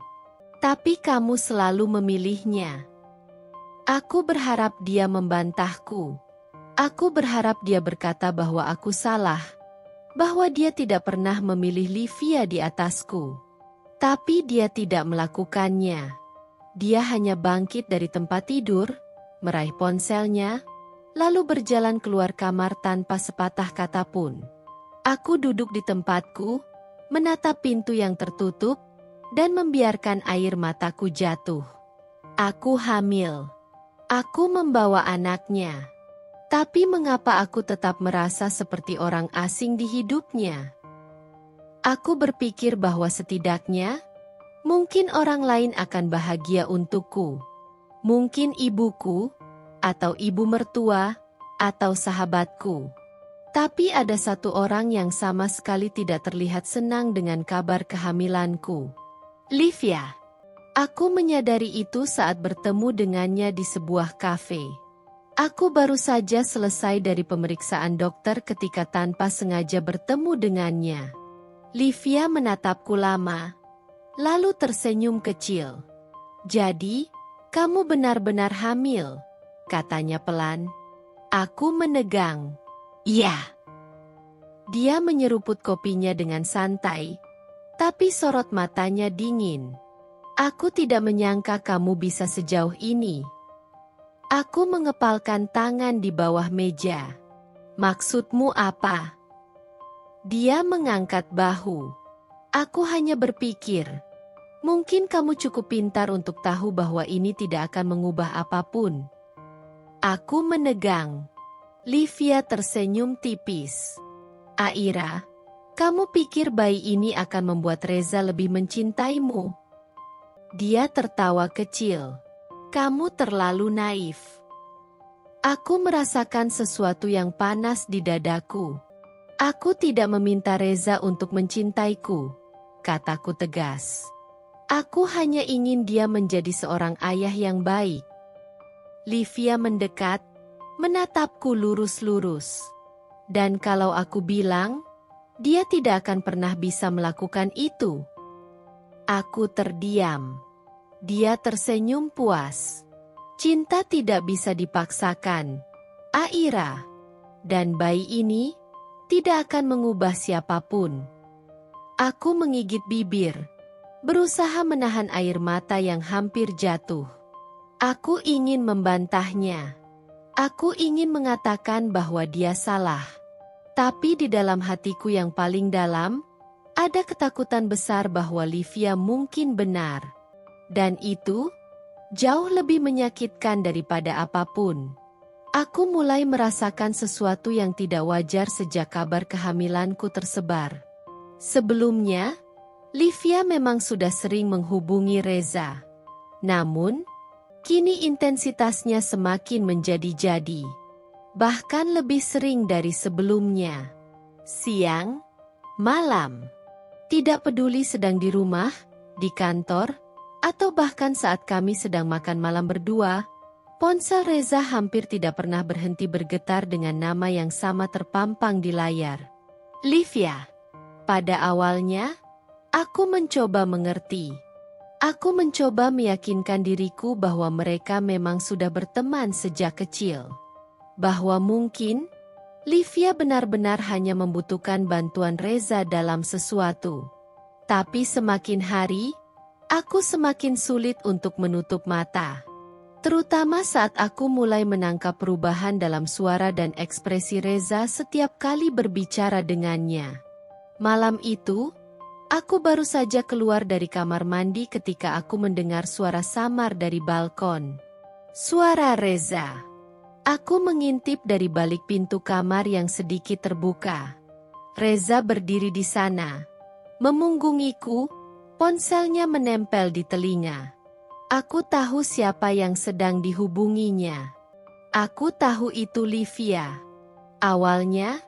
"Tapi kamu selalu memilihnya." Aku berharap dia membantahku. Aku berharap dia berkata bahwa aku salah, bahwa dia tidak pernah memilih Livia di atasku. Tapi dia tidak melakukannya. Dia hanya bangkit dari tempat tidur, meraih ponselnya, lalu berjalan keluar kamar tanpa sepatah kata pun. Aku duduk di tempatku, menatap pintu yang tertutup, dan membiarkan air mataku jatuh. Aku hamil. Aku membawa anaknya. Tapi mengapa aku tetap merasa seperti orang asing di hidupnya? Aku berpikir bahwa setidaknya, mungkin orang lain akan bahagia untukku. Mungkin ibuku, atau ibu mertua, atau sahabatku. Tapi ada satu orang yang sama sekali tidak terlihat senang dengan kabar kehamilanku. Livia. Aku menyadari itu saat bertemu dengannya di sebuah kafe. Aku baru saja selesai dari pemeriksaan dokter ketika tanpa sengaja bertemu dengannya. Livia menatapku lama, lalu tersenyum kecil. "Jadi, kamu benar-benar hamil?" katanya pelan. Aku menegang. "Iya." Dia menyeruput kopinya dengan santai, tapi sorot matanya dingin. "Aku tidak menyangka kamu bisa sejauh ini." Aku mengepalkan tangan di bawah meja. "Maksudmu apa?" Dia mengangkat bahu. "Aku hanya berpikir, mungkin kamu cukup pintar untuk tahu bahwa ini tidak akan mengubah apapun." Aku menegang. Livia tersenyum tipis. "Aira, kamu pikir bayi ini akan membuat Reza lebih mencintaimu?" Dia tertawa kecil. "Kamu terlalu naif." Aku merasakan sesuatu yang panas di dadaku. "Aku tidak meminta Reza untuk mencintaiku," kataku tegas. "Aku hanya ingin dia menjadi seorang ayah yang baik." Livia mendekat, menatapku lurus-lurus. "Dan kalau aku bilang, dia tidak akan pernah bisa melakukan itu?" Aku terdiam. Dia tersenyum puas. "Cinta tidak bisa dipaksakan, Aira. Dan bayi ini tidak akan mengubah siapapun." Aku menggigit bibir, berusaha menahan air mata yang hampir jatuh. Aku ingin membantahnya. Aku ingin mengatakan bahwa dia salah. Tapi di dalam hatiku yang paling dalam, ada ketakutan besar bahwa Livia mungkin benar. Dan itu jauh lebih menyakitkan daripada apapun. Aku mulai merasakan sesuatu yang tidak wajar sejak kabar kehamilanku tersebar. Sebelumnya, Livia memang sudah sering menghubungi Reza. Namun, kini intensitasnya semakin menjadi-jadi. Bahkan lebih sering dari sebelumnya. Siang, malam. Tidak peduli sedang di rumah, di kantor, atau bahkan saat kami sedang makan malam berdua, ponsel Reza hampir tidak pernah berhenti bergetar dengan nama yang sama terpampang di layar. Livia. Pada awalnya, aku mencoba mengerti. Aku mencoba meyakinkan diriku bahwa mereka memang sudah berteman sejak kecil. Bahwa mungkin, Livia benar-benar hanya membutuhkan bantuan Reza dalam sesuatu. Tapi semakin hari, aku semakin sulit untuk menutup mata. Terutama saat aku mulai menangkap perubahan dalam suara dan ekspresi Reza setiap kali berbicara dengannya. Malam itu, aku baru saja keluar dari kamar mandi ketika aku mendengar suara samar dari balkon. Suara Reza. Aku mengintip dari balik pintu kamar yang sedikit terbuka. Reza berdiri di sana, memunggungiku. Ponselnya menempel di telinga. Aku tahu siapa yang sedang dihubunginya. Aku tahu itu Livia. Awalnya,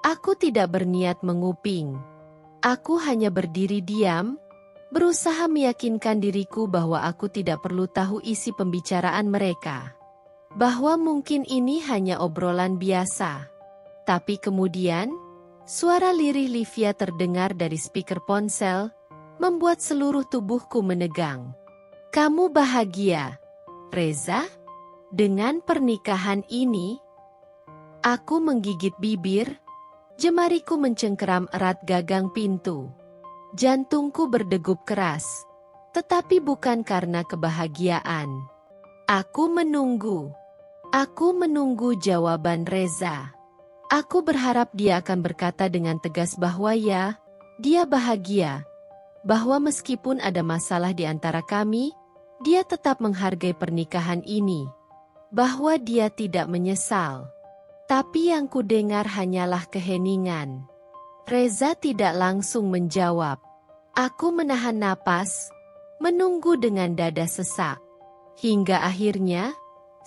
aku tidak berniat menguping. Aku hanya berdiri diam, berusaha meyakinkan diriku bahwa aku tidak perlu tahu isi pembicaraan mereka. Bahwa mungkin ini hanya obrolan biasa. Tapi kemudian, suara lirih Livia terdengar dari speaker ponsel, membuat seluruh tubuhku menegang. "Kamu bahagia, Reza? Dengan pernikahan ini?" Aku menggigit bibir, jemariku mencengkeram erat gagang pintu. Jantungku berdegup keras, tetapi bukan karena kebahagiaan. Aku menunggu. Aku menunggu jawaban Reza. Aku berharap dia akan berkata dengan tegas bahwa ya, dia bahagia. Bahwa meskipun ada masalah di antara kami, dia tetap menghargai pernikahan ini. Bahwa dia tidak menyesal. Tapi yang kudengar hanyalah keheningan. Reza tidak langsung menjawab. Aku menahan napas, menunggu dengan dada sesak. Hingga akhirnya,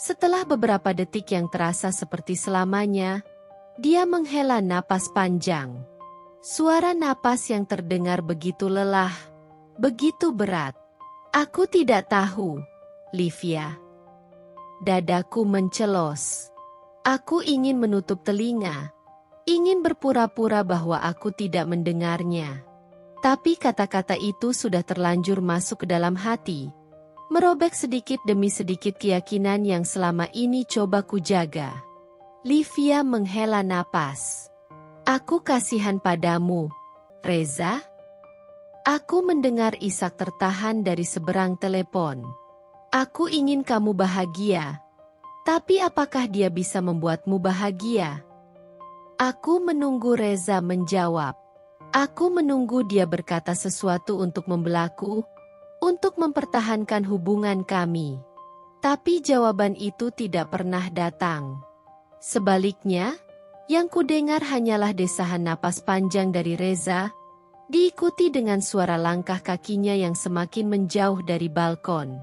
setelah beberapa detik yang terasa seperti selamanya, dia menghela napas panjang. Suara napas yang terdengar begitu lelah, begitu berat. Aku tidak tahu, Livia. Dadaku mencelos. Aku ingin menutup telinga, ingin berpura-pura bahwa aku tidak mendengarnya. Tapi kata-kata itu sudah terlanjur masuk ke dalam hati, merobek sedikit demi sedikit keyakinan yang selama ini coba kujaga. Livia menghela napas. Aku kasihan padamu, Reza. Aku mendengar isak tertahan dari seberang telepon. Aku ingin kamu bahagia. Tapi apakah dia bisa membuatmu bahagia? Aku menunggu Reza menjawab. Aku menunggu dia berkata sesuatu untuk membelaku, untuk mempertahankan hubungan kami. Tapi jawaban itu tidak pernah datang. Sebaliknya, yang kudengar hanyalah desahan napas panjang dari Reza, diikuti dengan suara langkah kakinya yang semakin menjauh dari balkon.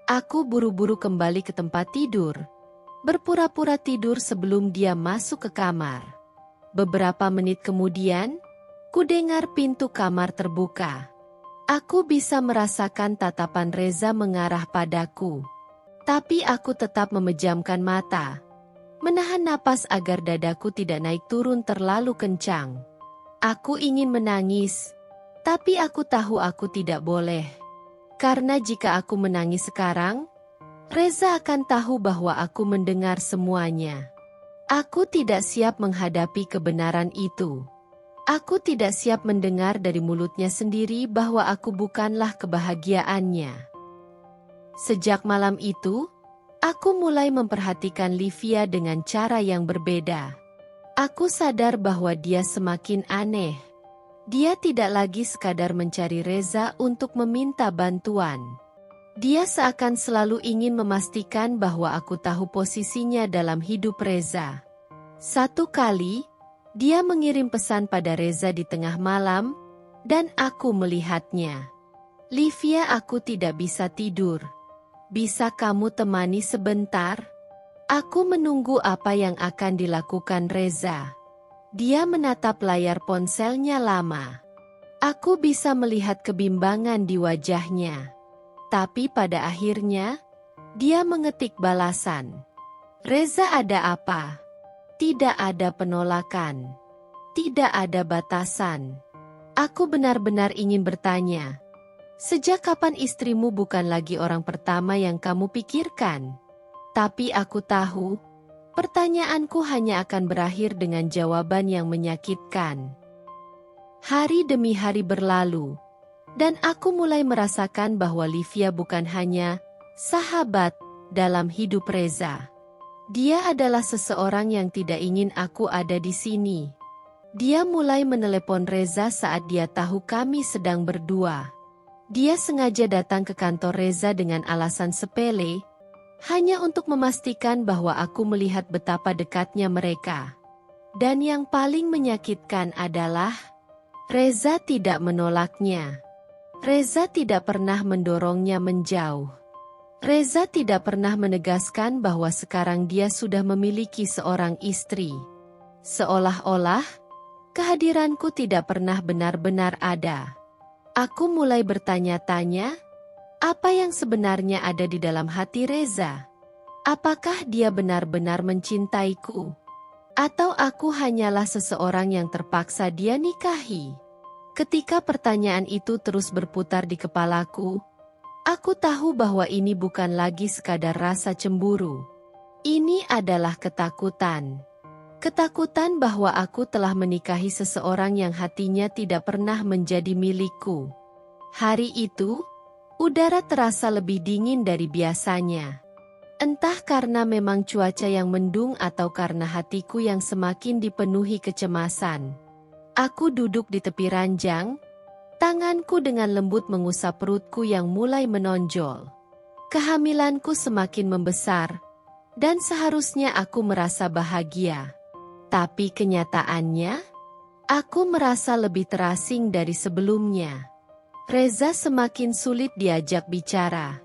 Aku buru-buru kembali ke tempat tidur, berpura-pura tidur sebelum dia masuk ke kamar. Beberapa menit kemudian, kudengar pintu kamar terbuka. Aku bisa merasakan tatapan Reza mengarah padaku. Tapi aku tetap memejamkan mata, menahan napas agar dadaku tidak naik turun terlalu kencang. Aku ingin menangis, tapi aku tahu aku tidak boleh. Karena jika aku menangis sekarang, Reza akan tahu bahwa aku mendengar semuanya. Aku tidak siap menghadapi kebenaran itu. Aku tidak siap mendengar dari mulutnya sendiri bahwa aku bukanlah kebahagiaannya. Sejak malam itu, aku mulai memperhatikan Livia dengan cara yang berbeda. Aku sadar bahwa dia semakin aneh. Dia tidak lagi sekadar mencari Reza untuk meminta bantuan. Dia seakan selalu ingin memastikan bahwa aku tahu posisinya dalam hidup Reza. Satu kali, dia mengirim pesan pada Reza di tengah malam, dan aku melihatnya. Livia, aku tidak bisa tidur. Bisa kamu temani sebentar? Aku menunggu apa yang akan dilakukan Reza. Dia menatap layar ponselnya lama. Aku bisa melihat kebimbangan di wajahnya. Tapi pada akhirnya, dia mengetik balasan. Reza, ada apa? Tidak ada penolakan. Tidak ada batasan. Aku benar-benar ingin bertanya. Sejak kapan istrimu bukan lagi orang pertama yang kamu pikirkan? Tapi aku tahu, pertanyaanku hanya akan berakhir dengan jawaban yang menyakitkan. Hari demi hari berlalu, dan aku mulai merasakan bahwa Livia bukan hanya sahabat dalam hidup Reza. Dia adalah seseorang yang tidak ingin aku ada di sini. Dia mulai menelepon Reza saat dia tahu kami sedang berdua. Dia sengaja datang ke kantor Reza dengan alasan sepele, hanya untuk memastikan bahwa aku melihat betapa dekatnya mereka. Dan yang paling menyakitkan adalah, Reza tidak menolaknya. Reza tidak pernah mendorongnya menjauh. Reza tidak pernah menegaskan bahwa sekarang dia sudah memiliki seorang istri. Seolah-olah, kehadiranku tidak pernah benar-benar ada. Aku mulai bertanya-tanya, apa yang sebenarnya ada di dalam hati Reza? Apakah dia benar-benar mencintaiku? Atau aku hanyalah seseorang yang terpaksa dia nikahi? Ketika pertanyaan itu terus berputar di kepalaku, aku tahu bahwa ini bukan lagi sekadar rasa cemburu. Ini adalah ketakutan. Ketakutan bahwa aku telah menikahi seseorang yang hatinya tidak pernah menjadi milikku. Hari itu, udara terasa lebih dingin dari biasanya. Entah karena memang cuaca yang mendung atau karena hatiku yang semakin dipenuhi kecemasan. Aku duduk di tepi ranjang, tanganku dengan lembut mengusap perutku yang mulai menonjol. Kehamilanku semakin membesar, dan seharusnya aku merasa bahagia. Tapi kenyataannya, aku merasa lebih terasing dari sebelumnya. Reza semakin sulit diajak bicara.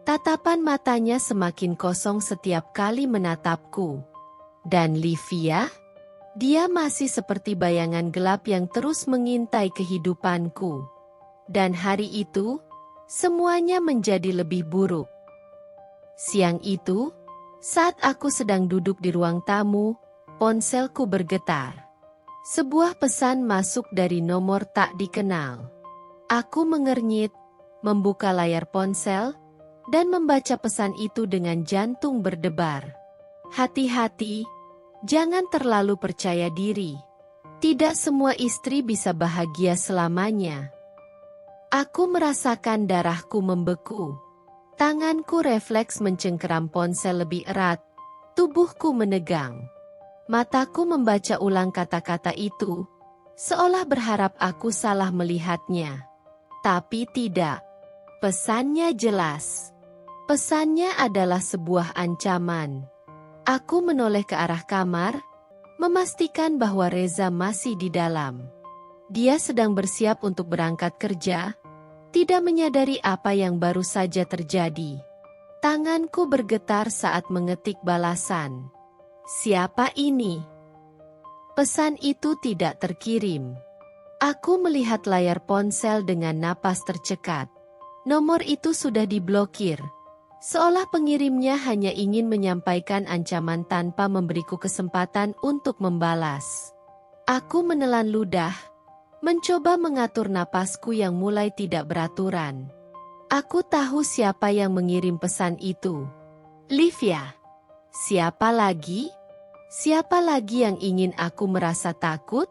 Tatapan matanya semakin kosong setiap kali menatapku. Dan Livia? Dia masih seperti bayangan gelap yang terus mengintai kehidupanku. Dan hari itu, semuanya menjadi lebih buruk. Siang itu, saat aku sedang duduk di ruang tamu, ponselku bergetar. Sebuah pesan masuk dari nomor tak dikenal. Aku mengernyit, membuka layar ponsel, dan membaca pesan itu dengan jantung berdebar. Hati-hati, jangan terlalu percaya diri. Tidak semua istri bisa bahagia selamanya. Aku merasakan darahku membeku. Tanganku refleks mencengkeram ponsel lebih erat. Tubuhku menegang. Mataku membaca ulang kata-kata itu, seolah berharap aku salah melihatnya. Tapi tidak. Pesannya jelas. Pesannya adalah sebuah ancaman. Aku menoleh ke arah kamar, memastikan bahwa Reza masih di dalam. Dia sedang bersiap untuk berangkat kerja, tidak menyadari apa yang baru saja terjadi. Tanganku bergetar saat mengetik balasan. Siapa ini? Pesan itu tidak terkirim. Aku melihat layar ponsel dengan napas tercekat. Nomor itu sudah diblokir. Seolah pengirimnya hanya ingin menyampaikan ancaman tanpa memberiku kesempatan untuk membalas. Aku menelan ludah, mencoba mengatur napasku yang mulai tidak beraturan. Aku tahu siapa yang mengirim pesan itu. Livia. Siapa lagi? Siapa lagi yang ingin aku merasa takut?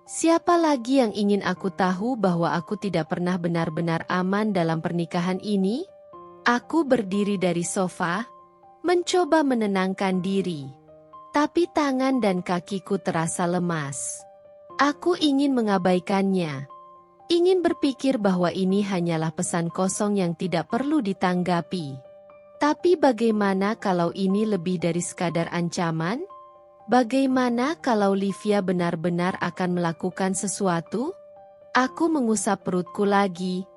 Siapa lagi yang ingin aku tahu bahwa aku tidak pernah benar-benar aman dalam pernikahan ini? Aku berdiri dari sofa, mencoba menenangkan diri. Tapi tangan dan kakiku terasa lemas. Aku ingin mengabaikannya. Ingin berpikir bahwa ini hanyalah pesan kosong yang tidak perlu ditanggapi. Tapi bagaimana kalau ini lebih dari sekadar ancaman? Bagaimana kalau Livia benar-benar akan melakukan sesuatu? Aku mengusap perutku lagi,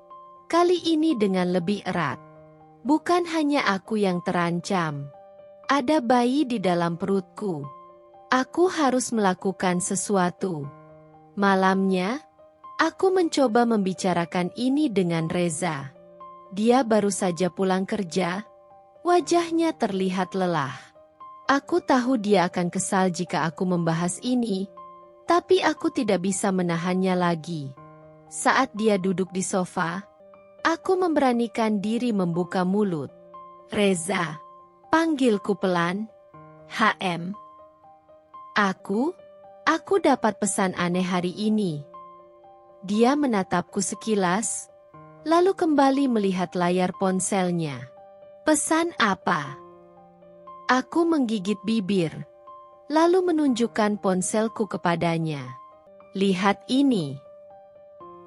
kali ini dengan lebih erat. Bukan hanya aku yang terancam. Ada bayi di dalam perutku. Aku harus melakukan sesuatu. Malamnya, aku mencoba membicarakan ini dengan Reza. Dia baru saja pulang kerja. Wajahnya terlihat lelah. Aku tahu dia akan kesal jika aku membahas ini, tapi aku tidak bisa menahannya lagi. Saat dia duduk di sofa, aku memberanikan diri membuka mulut. Reza, panggilku pelan. HM. Aku dapat pesan aneh hari ini. Dia menatapku sekilas, lalu kembali melihat layar ponselnya. Pesan apa? Aku menggigit bibir, lalu menunjukkan ponselku kepadanya. Lihat ini.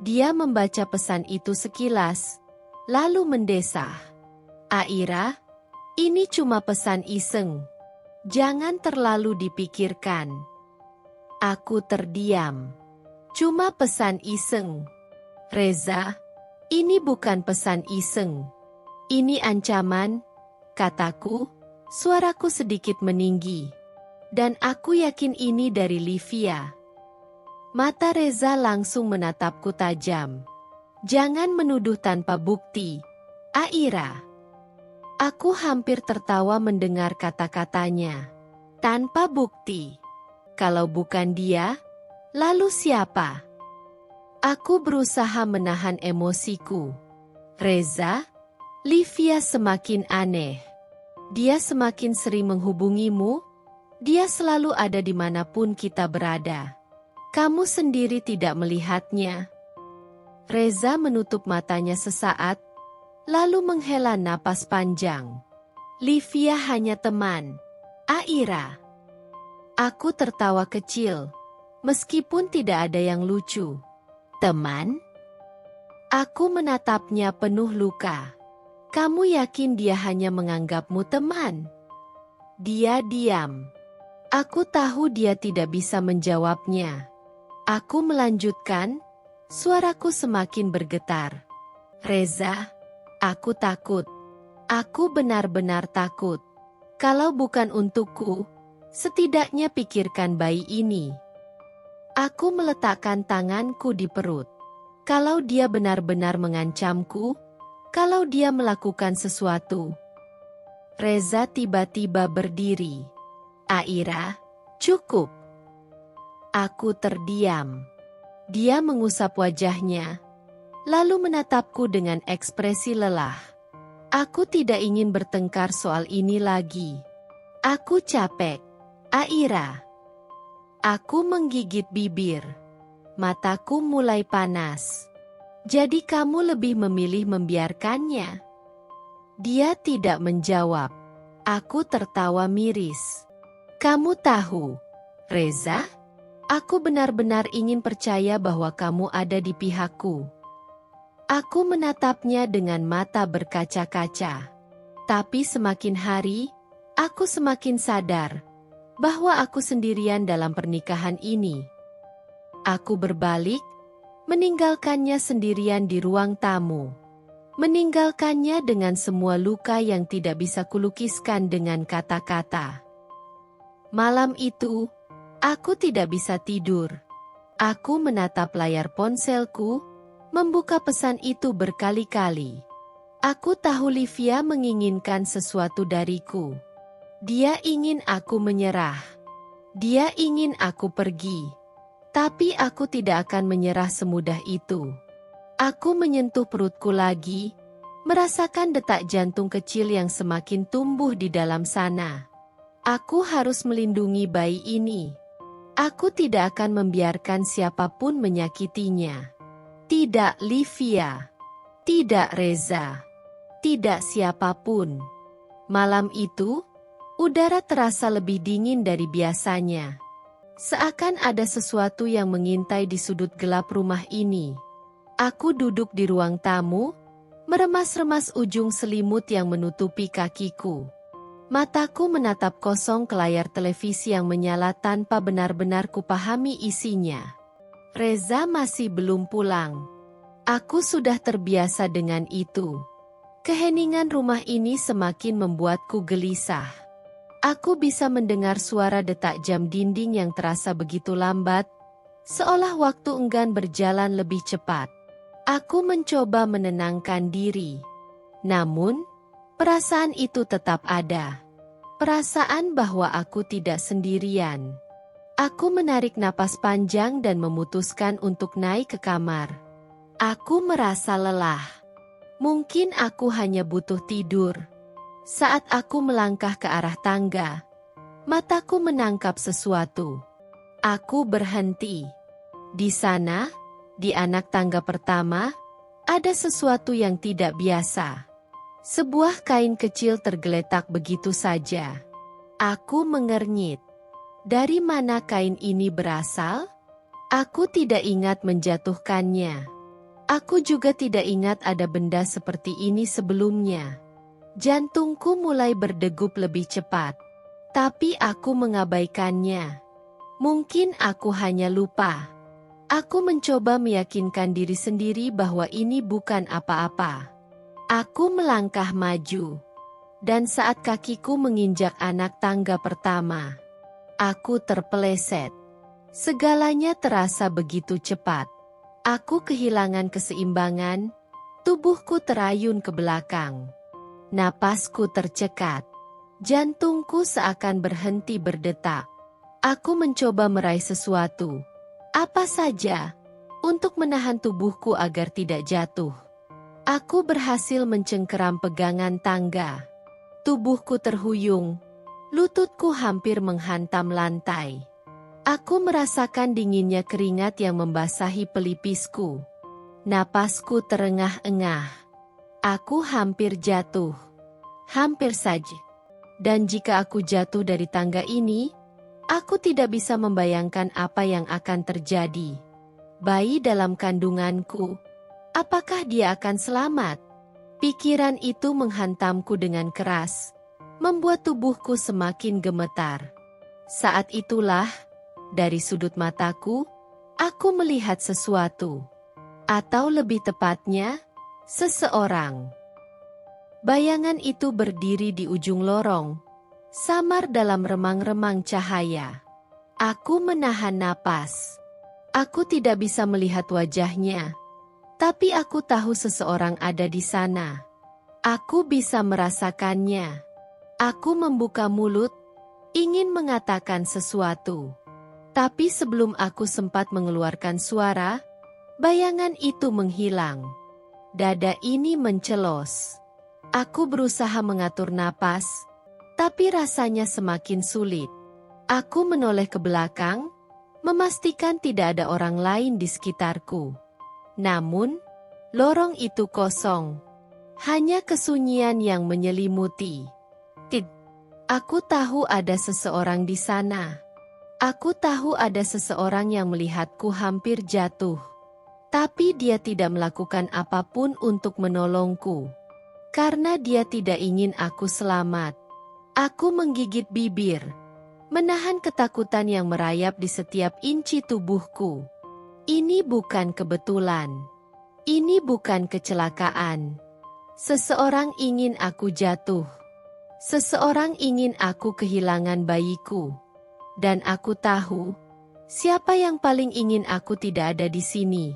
Dia membaca pesan itu sekilas, lalu mendesah. Aira, ini cuma pesan iseng. Jangan terlalu dipikirkan. Aku terdiam. Cuma pesan iseng. Reza, ini bukan pesan iseng. Ini ancaman, kataku, suaraku sedikit meninggi. Dan aku yakin ini dari Livia. Mata Reza langsung menatapku tajam. Jangan menuduh tanpa bukti, Aira. Aku hampir tertawa mendengar kata-katanya. Tanpa bukti. Kalau bukan dia, lalu siapa? Aku berusaha menahan emosiku. Reza, Livia semakin aneh. Dia semakin sering menghubungimu. Dia selalu ada dimanapun kita berada. Kamu sendiri tidak melihatnya. Reza menutup matanya sesaat, lalu menghela napas panjang. Livia hanya teman. Aira. Aku tertawa kecil, meskipun tidak ada yang lucu. Teman? Aku menatapnya penuh luka. Kamu yakin dia hanya menganggapmu teman? Dia diam. Aku tahu dia tidak bisa menjawabnya. Aku melanjutkan, suaraku semakin bergetar. Reza, aku takut. Aku benar-benar takut. Kalau bukan untukku, setidaknya pikirkan bayi ini. Aku meletakkan tanganku di perut. Kalau dia benar-benar mengancamku, kalau dia melakukan sesuatu. Reza tiba-tiba berdiri. Aira, cukup. Aku terdiam. Dia mengusap wajahnya, lalu menatapku dengan ekspresi lelah. Aku tidak ingin bertengkar soal ini lagi. Aku capek. Aira. Aku menggigit bibir. Mataku mulai panas. Jadi kamu lebih memilih membiarkannya? Dia tidak menjawab. Aku tertawa miris. Kamu tahu, Reza? Aku benar-benar ingin percaya bahwa kamu ada di pihakku. Aku menatapnya dengan mata berkaca-kaca. Tapi semakin hari, aku semakin sadar bahwa aku sendirian dalam pernikahan ini. Aku berbalik, meninggalkannya sendirian di ruang tamu. Meninggalkannya dengan semua luka yang tidak bisa kulukiskan dengan kata-kata. Malam itu, aku tidak bisa tidur. Aku menatap layar ponselku, membuka pesan itu berkali-kali. Aku tahu Livia menginginkan sesuatu dariku. Dia ingin aku menyerah. Dia ingin aku pergi. Tapi aku tidak akan menyerah semudah itu. Aku menyentuh perutku lagi, merasakan detak jantung kecil yang semakin tumbuh di dalam sana. Aku harus melindungi bayi ini. Aku tidak akan membiarkan siapapun menyakitinya. Tidak Livia. Tidak Reza. Tidak siapapun. Malam itu, udara terasa lebih dingin dari biasanya. Seakan ada sesuatu yang mengintai di sudut gelap rumah ini. Aku duduk di ruang tamu, meremas-remas ujung selimut yang menutupi kakiku. Mataku menatap kosong ke layar televisi yang menyala tanpa benar-benar kupahami isinya. Reza masih belum pulang. Aku sudah terbiasa dengan itu. Keheningan rumah ini semakin membuatku gelisah. Aku bisa mendengar suara detak jam dinding yang terasa begitu lambat, seolah waktu enggan berjalan lebih cepat. Aku mencoba menenangkan diri. Namun, perasaan itu tetap ada. Perasaan bahwa aku tidak sendirian. Aku menarik napas panjang dan memutuskan untuk naik ke kamar. Aku merasa lelah. Mungkin aku hanya butuh tidur. Saat aku melangkah ke arah tangga, mataku menangkap sesuatu. Aku berhenti. Di sana, di anak tangga pertama, ada sesuatu yang tidak biasa. Sebuah kain kecil tergeletak begitu saja. Aku mengernyit. Dari mana kain ini berasal? Aku tidak ingat menjatuhkannya. Aku juga tidak ingat ada benda seperti ini sebelumnya. Jantungku mulai berdegup lebih cepat. Tapi aku mengabaikannya. Mungkin aku hanya lupa. Aku mencoba meyakinkan diri sendiri bahwa ini bukan apa-apa. Aku melangkah maju. Dan saat kakiku menginjak anak tangga pertama, aku terpeleset. Segalanya terasa begitu cepat. Aku kehilangan keseimbangan, tubuhku terayun ke belakang. Napasku tercekat. Jantungku seakan berhenti berdetak. Aku mencoba meraih sesuatu, apa saja, untuk menahan tubuhku agar tidak jatuh. Aku berhasil mencengkeram pegangan tangga. Tubuhku terhuyung, lututku hampir menghantam lantai. Aku merasakan dinginnya keringat yang membasahi pelipisku. Napasku terengah-engah. Aku hampir jatuh. Hampir saja. Dan jika aku jatuh dari tangga ini, aku tidak bisa membayangkan apa yang akan terjadi. Bayi dalam kandunganku, apakah dia akan selamat? Pikiran itu menghantamku dengan keras, membuat tubuhku semakin gemetar. Saat itulah, dari sudut mataku, aku melihat sesuatu. Atau lebih tepatnya, seseorang. Bayangan itu berdiri di ujung lorong, samar dalam remang-remang cahaya. Aku menahan napas. Aku tidak bisa melihat wajahnya, tapi aku tahu seseorang ada di sana. Aku bisa merasakannya. Aku membuka mulut, ingin mengatakan sesuatu. Tapi sebelum aku sempat mengeluarkan suara, bayangan itu menghilang. Dada ini mencelos. Aku berusaha mengatur napas, tapi rasanya semakin sulit. Aku menoleh ke belakang, memastikan tidak ada orang lain di sekitarku. Namun, lorong itu kosong. Hanya kesunyian yang menyelimuti. Aku tahu ada seseorang di sana. Aku tahu ada seseorang yang melihatku hampir jatuh. Tapi dia tidak melakukan apapun untuk menolongku. Karena dia tidak ingin aku selamat. Aku menggigit bibir, menahan ketakutan yang merayap di setiap inci tubuhku. Ini bukan kebetulan. Ini bukan kecelakaan. Seseorang ingin aku jatuh. Seseorang ingin aku kehilangan bayiku. Dan aku tahu, siapa yang paling ingin aku tidak ada di sini.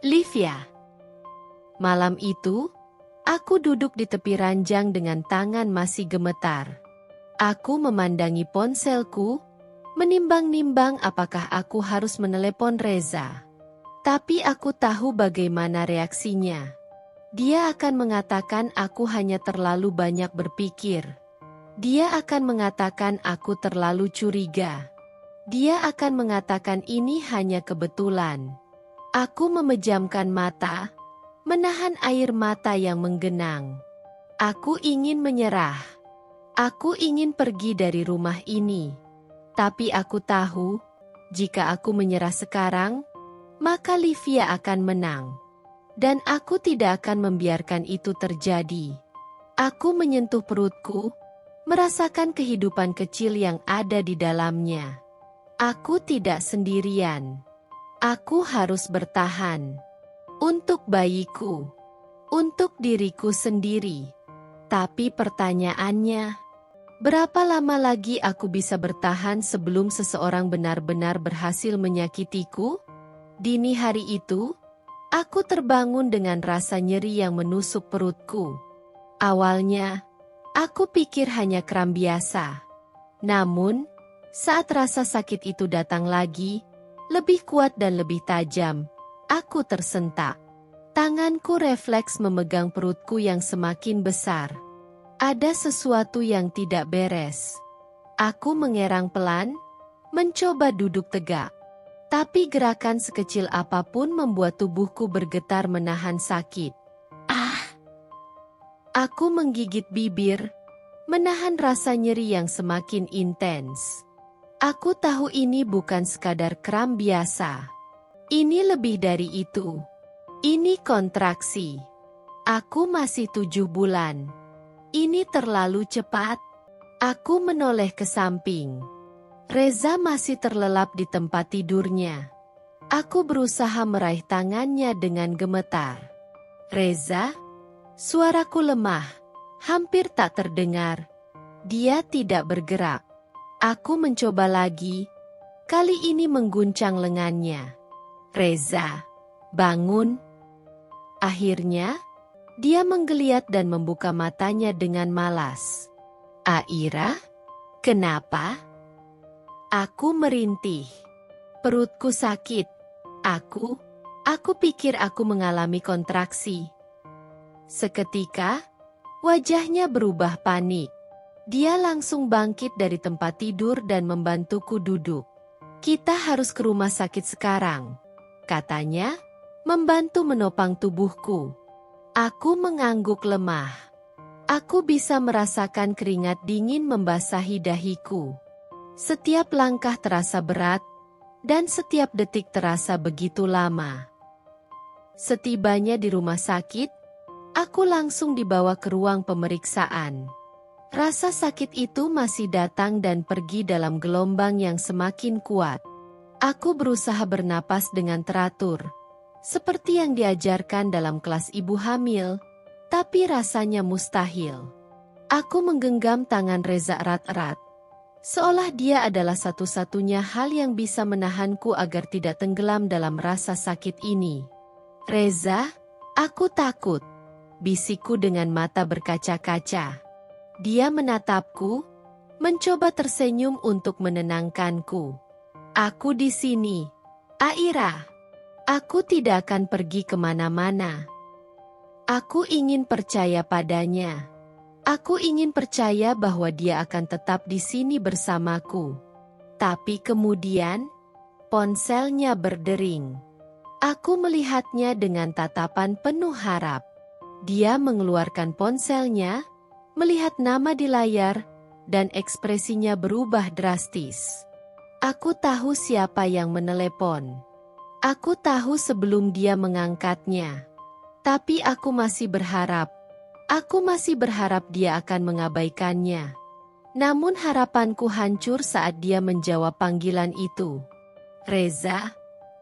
Livia. Malam itu, aku duduk di tepi ranjang dengan tangan masih gemetar. Aku memandangi ponselku, menimbang-nimbang apakah aku harus menelepon Reza. Tapi aku tahu bagaimana reaksinya. Dia akan mengatakan aku hanya terlalu banyak berpikir. Dia akan mengatakan aku terlalu curiga. Dia akan mengatakan ini hanya kebetulan. Aku memejamkan mata, menahan air mata yang menggenang. Aku ingin menyerah. Aku ingin pergi dari rumah ini. Tapi aku tahu, jika aku menyerah sekarang, maka Livia akan menang. Dan aku tidak akan membiarkan itu terjadi. Aku menyentuh perutku, merasakan kehidupan kecil yang ada di dalamnya. Aku tidak sendirian. Aku harus bertahan. Untuk bayiku. Untuk diriku sendiri. Tapi pertanyaannya, berapa lama lagi aku bisa bertahan sebelum seseorang benar-benar berhasil menyakitiku? Dini hari itu, aku terbangun dengan rasa nyeri yang menusuk perutku. Awalnya, aku pikir hanya kram biasa. Namun, saat rasa sakit itu datang lagi, lebih kuat dan lebih tajam, aku tersentak. Tanganku refleks memegang perutku yang semakin besar. Ada sesuatu yang tidak beres. Aku mengerang pelan, mencoba duduk tegak. Tapi gerakan sekecil apapun membuat tubuhku bergetar menahan sakit. Aku menggigit bibir, menahan rasa nyeri yang semakin intens. Aku tahu ini bukan sekadar kram biasa. Ini lebih dari itu. Ini kontraksi. Aku masih 7 bulan. Ini terlalu cepat. Aku menoleh ke samping. Reza masih terlelap di tempat tidurnya. Aku berusaha meraih tangannya dengan gemetar. Reza? Suaraku lemah, hampir tak terdengar. Dia tidak bergerak. Aku mencoba lagi, kali ini mengguncang lengannya. Reza, bangun. Akhirnya, dia menggeliat dan membuka matanya dengan malas. Aira, kenapa? Aku merintih. Perutku sakit. Aku pikir aku mengalami kontraksi. Seketika, wajahnya berubah panik. Dia langsung bangkit dari tempat tidur dan membantuku duduk. Kita harus ke rumah sakit sekarang, katanya, membantu menopang tubuhku. Aku mengangguk lemah. Aku bisa merasakan keringat dingin membasahi dahiku. Setiap langkah terasa berat, dan setiap detik terasa begitu lama. Setibanya di rumah sakit, aku langsung dibawa ke ruang pemeriksaan. Rasa sakit itu masih datang dan pergi dalam gelombang yang semakin kuat. Aku berusaha bernapas dengan teratur, seperti yang diajarkan dalam kelas ibu hamil, tapi rasanya mustahil. Aku menggenggam tangan Reza erat-erat, seolah dia adalah satu-satunya hal yang bisa menahanku agar tidak tenggelam dalam rasa sakit ini. "Reza, aku takut," bisikku dengan mata berkaca-kaca. Dia menatapku, mencoba tersenyum untuk menenangkanku. "Aku di sini, Aira. Aku tidak akan pergi kemana-mana. Aku ingin percaya padanya. Aku ingin percaya bahwa dia akan tetap di sini bersamaku." Tapi kemudian, ponselnya berdering. Aku melihatnya dengan tatapan penuh harap. Dia mengeluarkan ponselnya, melihat nama di layar, dan ekspresinya berubah drastis. Aku tahu siapa yang menelepon. Aku tahu sebelum dia mengangkatnya. Tapi aku masih berharap. Aku masih berharap dia akan mengabaikannya. Namun harapanku hancur saat dia menjawab panggilan itu. "Reza,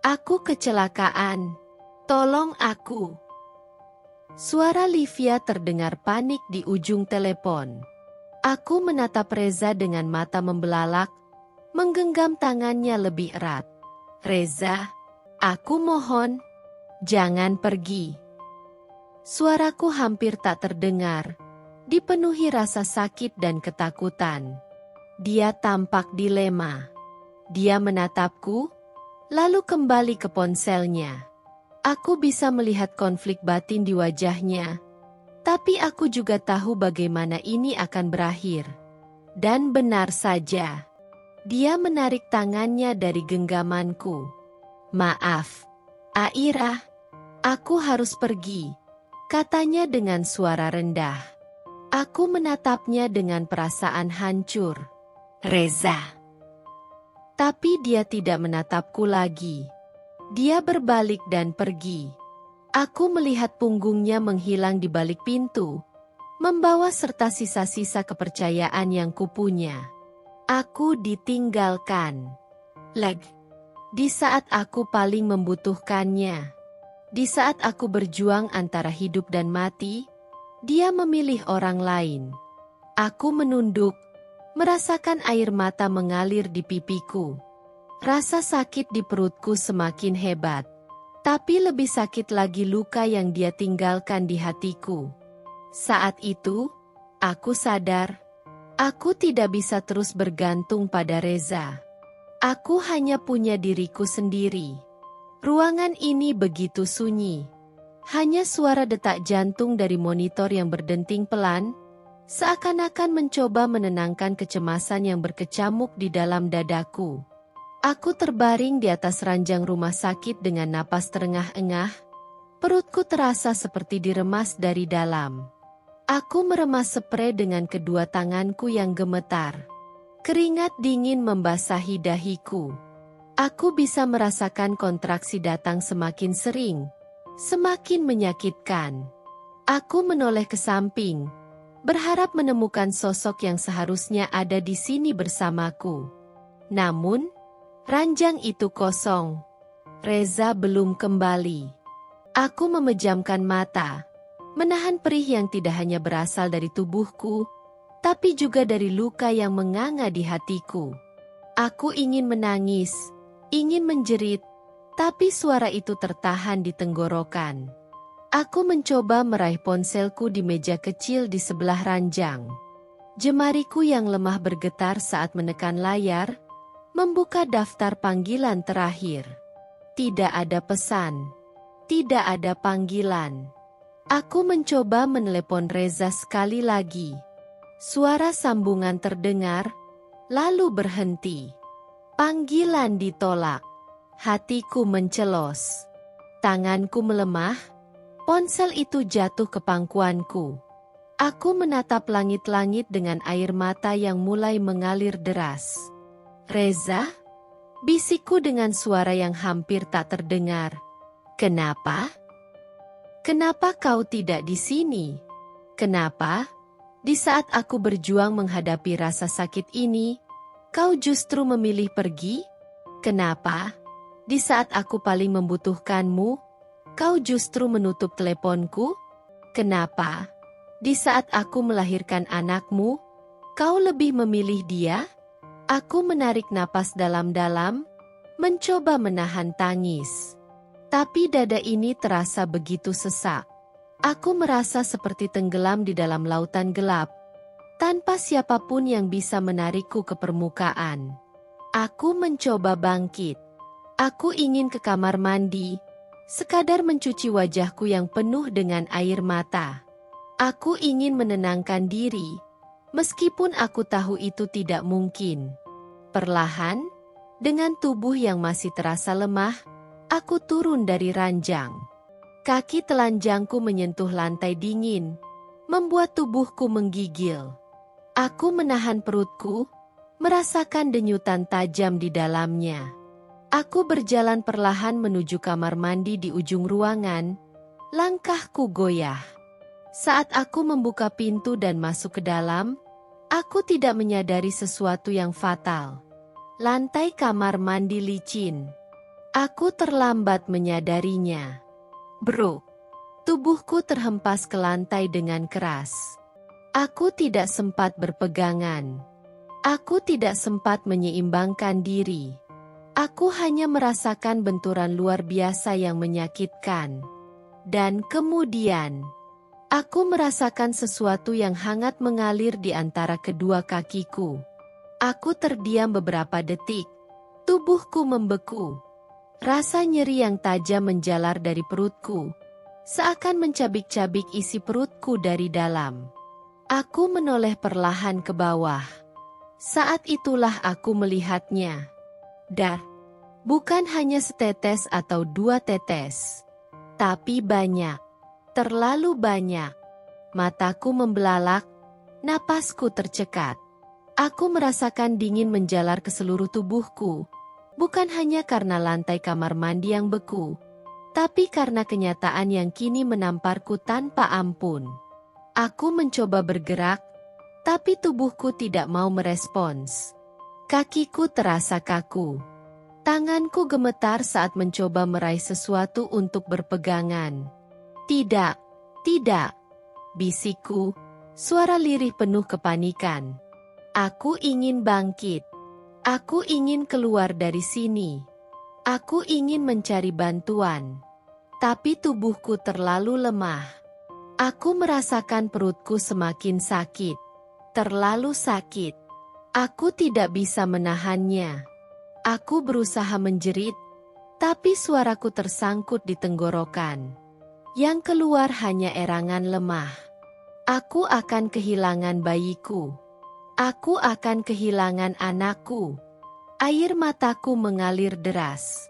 aku kecelakaan. Tolong aku." Suara Livia terdengar panik di ujung telepon. Aku menatap Reza dengan mata membelalak, menggenggam tangannya lebih erat. "Reza, aku mohon, jangan pergi." Suaraku hampir tak terdengar, dipenuhi rasa sakit dan ketakutan. Dia tampak dilema. Dia menatapku, lalu kembali ke ponselnya. Aku bisa melihat konflik batin di wajahnya, tapi aku juga tahu bagaimana ini akan berakhir. Dan benar saja, dia menarik tangannya dari genggamanku. "Maaf, Aira, aku harus pergi," katanya dengan suara rendah. Aku menatapnya dengan perasaan hancur. "Reza." Tapi dia tidak menatapku lagi. Dia berbalik dan pergi. Aku melihat punggungnya menghilang di balik pintu, membawa serta sisa-sisa kepercayaan yang kupunya. Aku ditinggalkan. Di saat aku paling membutuhkannya. Di saat aku berjuang antara hidup dan mati, dia memilih orang lain. Aku menunduk, merasakan air mata mengalir di pipiku. Rasa sakit di perutku semakin hebat. Tapi lebih sakit lagi luka yang dia tinggalkan di hatiku. Saat itu, aku sadar, aku tidak bisa terus bergantung pada Reza. Aku hanya punya diriku sendiri. Ruangan ini begitu sunyi. Hanya suara detak jantung dari monitor yang berdenting pelan, seakan-akan mencoba menenangkan kecemasan yang berkecamuk di dalam dadaku. Aku terbaring di atas ranjang rumah sakit dengan napas terengah-engah. Perutku terasa seperti diremas dari dalam. Aku meremas sprei dengan kedua tanganku yang gemetar. Keringat dingin membasahi dahiku. Aku bisa merasakan kontraksi datang semakin sering, semakin menyakitkan. Aku menoleh ke samping, berharap menemukan sosok yang seharusnya ada di sini bersamaku. Namun, ranjang itu kosong. Reza belum kembali. Aku memejamkan mata, menahan perih yang tidak hanya berasal dari tubuhku, tapi juga dari luka yang menganga di hatiku. Aku ingin menangis, ingin menjerit, tapi suara itu tertahan di tenggorokan. Aku mencoba meraih ponselku di meja kecil di sebelah ranjang. Jemariku yang lemah bergetar saat menekan layar, membuka daftar panggilan terakhir. Tidak ada pesan. Tidak ada panggilan. Aku mencoba menelepon Reza sekali lagi. Suara sambungan terdengar, lalu berhenti. Panggilan ditolak. Hatiku mencelos. Tanganku melemah. Ponsel itu jatuh ke pangkuanku. Aku menatap langit-langit dengan air mata yang mulai mengalir deras. Reza? Bisikku dengan suara yang hampir tak terdengar. Kenapa? Kenapa kau tidak di sini? Kenapa? Di saat aku berjuang menghadapi rasa sakit ini, kau justru memilih pergi? Kenapa? Di saat aku paling membutuhkanmu, kau justru menutup teleponku? Kenapa? Di saat aku melahirkan anakmu, kau lebih memilih dia? Aku menarik napas dalam-dalam, mencoba menahan tangis. Tapi dada ini terasa begitu sesak. Aku merasa seperti tenggelam di dalam lautan gelap, tanpa siapapun yang bisa menarikku ke permukaan. Aku mencoba bangkit. Aku ingin ke kamar mandi, sekadar mencuci wajahku yang penuh dengan air mata. Aku ingin menenangkan diri, meskipun aku tahu itu tidak mungkin. Perlahan, dengan tubuh yang masih terasa lemah, aku turun dari ranjang. Kaki telanjangku menyentuh lantai dingin, membuat tubuhku menggigil. Aku menahan perutku, merasakan denyutan tajam di dalamnya. Aku berjalan perlahan menuju kamar mandi di ujung ruangan. Langkahku goyah. Saat aku membuka pintu dan masuk ke dalam, aku tidak menyadari sesuatu yang fatal. Lantai kamar mandi licin. Aku terlambat menyadarinya. Bro, tubuhku terhempas ke lantai dengan keras. Aku tidak sempat berpegangan. Aku tidak sempat menyeimbangkan diri. Aku hanya merasakan benturan luar biasa yang menyakitkan. Dan kemudian, aku merasakan sesuatu yang hangat mengalir di antara kedua kakiku. Aku terdiam beberapa detik. Tubuhku membeku. Rasa nyeri yang tajam menjalar dari perutku, seakan mencabik-cabik isi perutku dari dalam. Aku menoleh perlahan ke bawah. Saat itulah aku melihatnya. Dar, bukan hanya setetes atau 2 tetes, tapi banyak. Terlalu banyak. Mataku membelalak, napasku tercekat. Aku merasakan dingin menjalar ke seluruh tubuhku, bukan hanya karena lantai kamar mandi yang beku, tapi karena kenyataan yang kini menamparku tanpa ampun. Aku mencoba bergerak, tapi tubuhku tidak mau merespons. Kakiku terasa kaku. Tanganku gemetar saat mencoba meraih sesuatu untuk berpegangan. Tidak, tidak, bisikku, suara lirih penuh kepanikan. Aku ingin bangkit. Aku ingin keluar dari sini. Aku ingin mencari bantuan. Tapi tubuhku terlalu lemah. Aku merasakan perutku semakin sakit. Terlalu sakit. Aku tidak bisa menahannya. Aku berusaha menjerit, tapi suaraku tersangkut di tenggorokan. Yang keluar hanya erangan lemah. Aku akan kehilangan bayiku. Aku akan kehilangan anakku. Air mataku mengalir deras.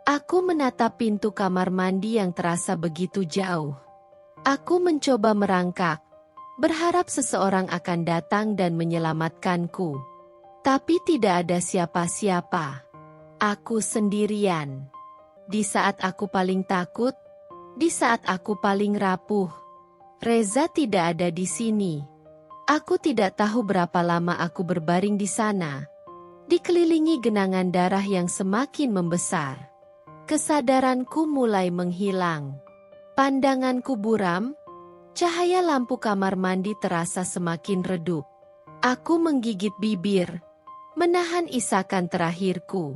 Aku menatap pintu kamar mandi yang terasa begitu jauh. Aku mencoba merangkak, berharap seseorang akan datang dan menyelamatkanku. Tapi tidak ada siapa-siapa. Aku sendirian. Di saat aku paling takut, di saat aku paling rapuh, Reza tidak ada di sini. Aku tidak tahu berapa lama aku berbaring di sana, dikelilingi genangan darah yang semakin membesar. Kesadaranku mulai menghilang. Pandanganku buram, cahaya lampu kamar mandi terasa semakin redup. Aku menggigit bibir, menahan isakan terakhirku.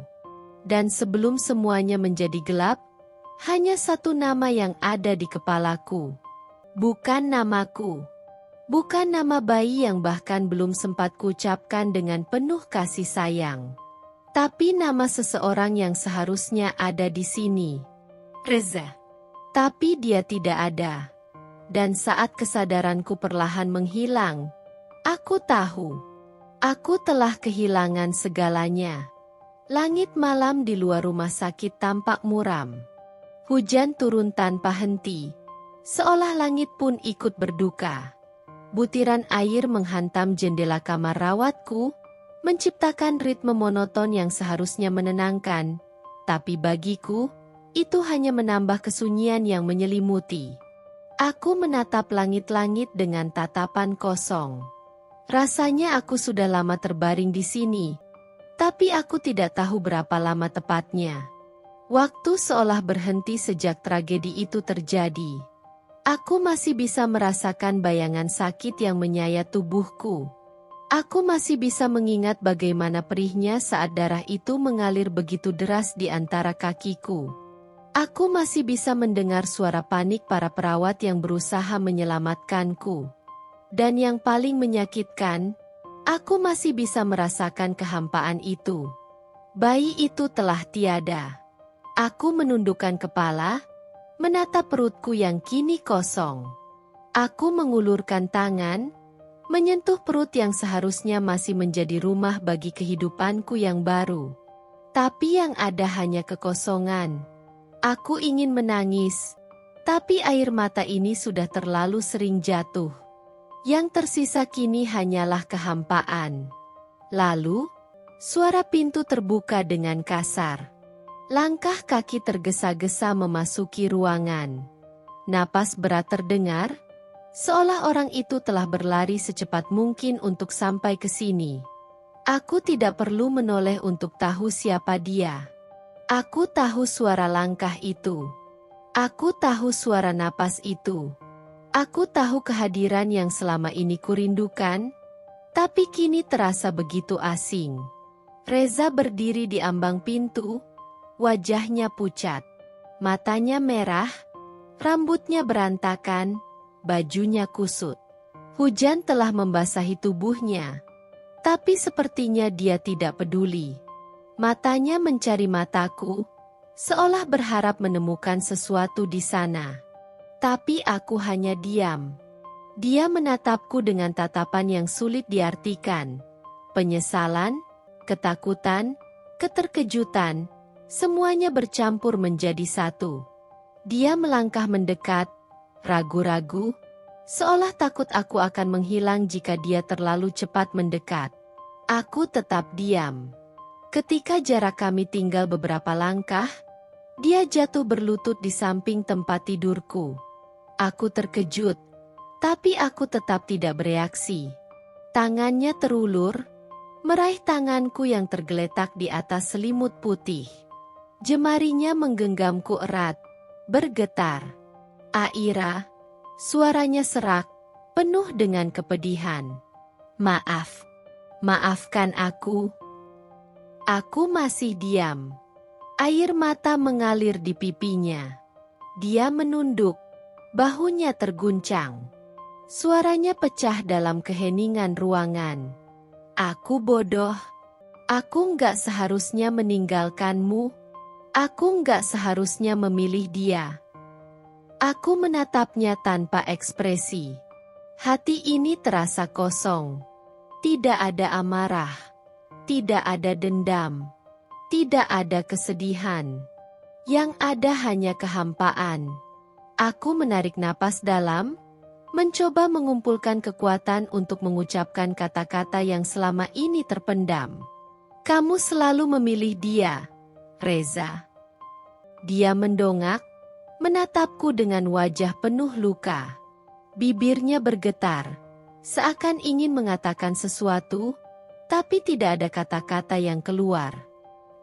Dan sebelum semuanya menjadi gelap, hanya satu nama yang ada di kepalaku. Bukan namaku. Bukan nama bayi yang bahkan belum sempat kuucapkan dengan penuh kasih sayang. Tapi nama seseorang yang seharusnya ada di sini. Reza. Tapi dia tidak ada. Dan saat kesadaranku perlahan menghilang, aku tahu. Aku telah kehilangan segalanya. Langit malam di luar rumah sakit tampak muram. Hujan turun tanpa henti, seolah langit pun ikut berduka. Butiran air menghantam jendela kamar rawatku, menciptakan ritme monoton yang seharusnya menenangkan, tapi bagiku, itu hanya menambah kesunyian yang menyelimuti. Aku menatap langit-langit dengan tatapan kosong. Rasanya aku sudah lama terbaring di sini, tapi aku tidak tahu berapa lama tepatnya. Waktu seolah berhenti sejak tragedi itu terjadi. Aku masih bisa merasakan bayangan sakit yang menyayat tubuhku. Aku masih bisa mengingat bagaimana perihnya saat darah itu mengalir begitu deras di antara kakiku. Aku masih bisa mendengar suara panik para perawat yang berusaha menyelamatkanku. Dan yang paling menyakitkan, aku masih bisa merasakan kehampaan itu. Bayi itu telah tiada. Aku menundukkan kepala, menatap perutku yang kini kosong. Aku mengulurkan tangan, menyentuh perut yang seharusnya masih menjadi rumah bagi kehidupanku yang baru. Tapi yang ada hanya kekosongan. Aku ingin menangis, tapi air mata ini sudah terlalu sering jatuh. Yang tersisa kini hanyalah kehampaan. Lalu, suara pintu terbuka dengan kasar. Langkah kaki tergesa-gesa memasuki ruangan. Napas berat terdengar, seolah orang itu telah berlari secepat mungkin untuk sampai ke sini. Aku tidak perlu menoleh untuk tahu siapa dia. Aku tahu suara langkah itu. Aku tahu suara napas itu. Aku tahu kehadiran yang selama ini kurindukan, tapi kini terasa begitu asing. Reza berdiri di ambang pintu, wajahnya pucat, matanya merah, rambutnya berantakan, bajunya kusut. Hujan telah membasahi tubuhnya, tapi sepertinya dia tidak peduli. Matanya mencari mataku, seolah berharap menemukan sesuatu di sana. Tapi aku hanya diam. Dia menatapku dengan tatapan yang sulit diartikan. Penyesalan, ketakutan, keterkejutan, semuanya bercampur menjadi satu. Dia melangkah mendekat, ragu-ragu, seolah takut aku akan menghilang jika dia terlalu cepat mendekat. Aku tetap diam. Ketika jarak kami tinggal beberapa langkah, dia jatuh berlutut di samping tempat tidurku. Aku terkejut, tapi aku tetap tidak bereaksi. Tangannya terulur, meraih tanganku yang tergeletak di atas selimut putih. Jemarinya menggenggamku erat, bergetar. Aira, suaranya serak, penuh dengan kepedihan. Maaf, maafkan aku. Aku masih diam. Air mata mengalir di pipinya. Dia menunduk. Bahunya terguncang. Suaranya pecah dalam keheningan ruangan. Aku bodoh. Aku nggak seharusnya meninggalkanmu. Aku nggak seharusnya memilih dia. Aku menatapnya tanpa ekspresi. Hati ini terasa kosong. Tidak ada amarah. Tidak ada dendam. Tidak ada kesedihan. Yang ada hanya kehampaan. Aku menarik napas dalam, mencoba mengumpulkan kekuatan untuk mengucapkan kata-kata yang selama ini terpendam. Kamu selalu memilih dia, Reza. Dia mendongak, menatapku dengan wajah penuh luka. Bibirnya bergetar, seakan ingin mengatakan sesuatu, tapi tidak ada kata-kata yang keluar.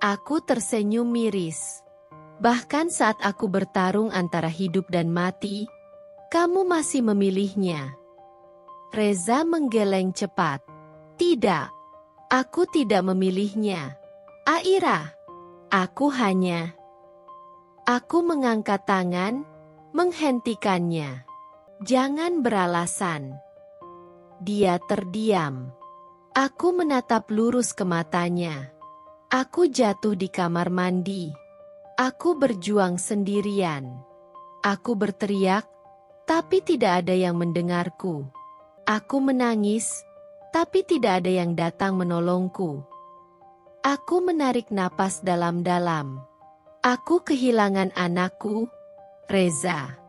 Aku tersenyum miris. Bahkan saat aku bertarung antara hidup dan mati, kamu masih memilihnya. Reza menggeleng cepat. Tidak, aku tidak memilihnya. Aira, aku hanya... Aku mengangkat tangan, menghentikannya. Jangan beralasan. Dia terdiam. Aku menatap lurus ke matanya. Aku jatuh di kamar mandi. Aku berjuang sendirian. Aku berteriak, tapi tidak ada yang mendengarku. Aku menangis, tapi tidak ada yang datang menolongku. Aku menarik napas dalam-dalam. Aku kehilangan anakku, Reza.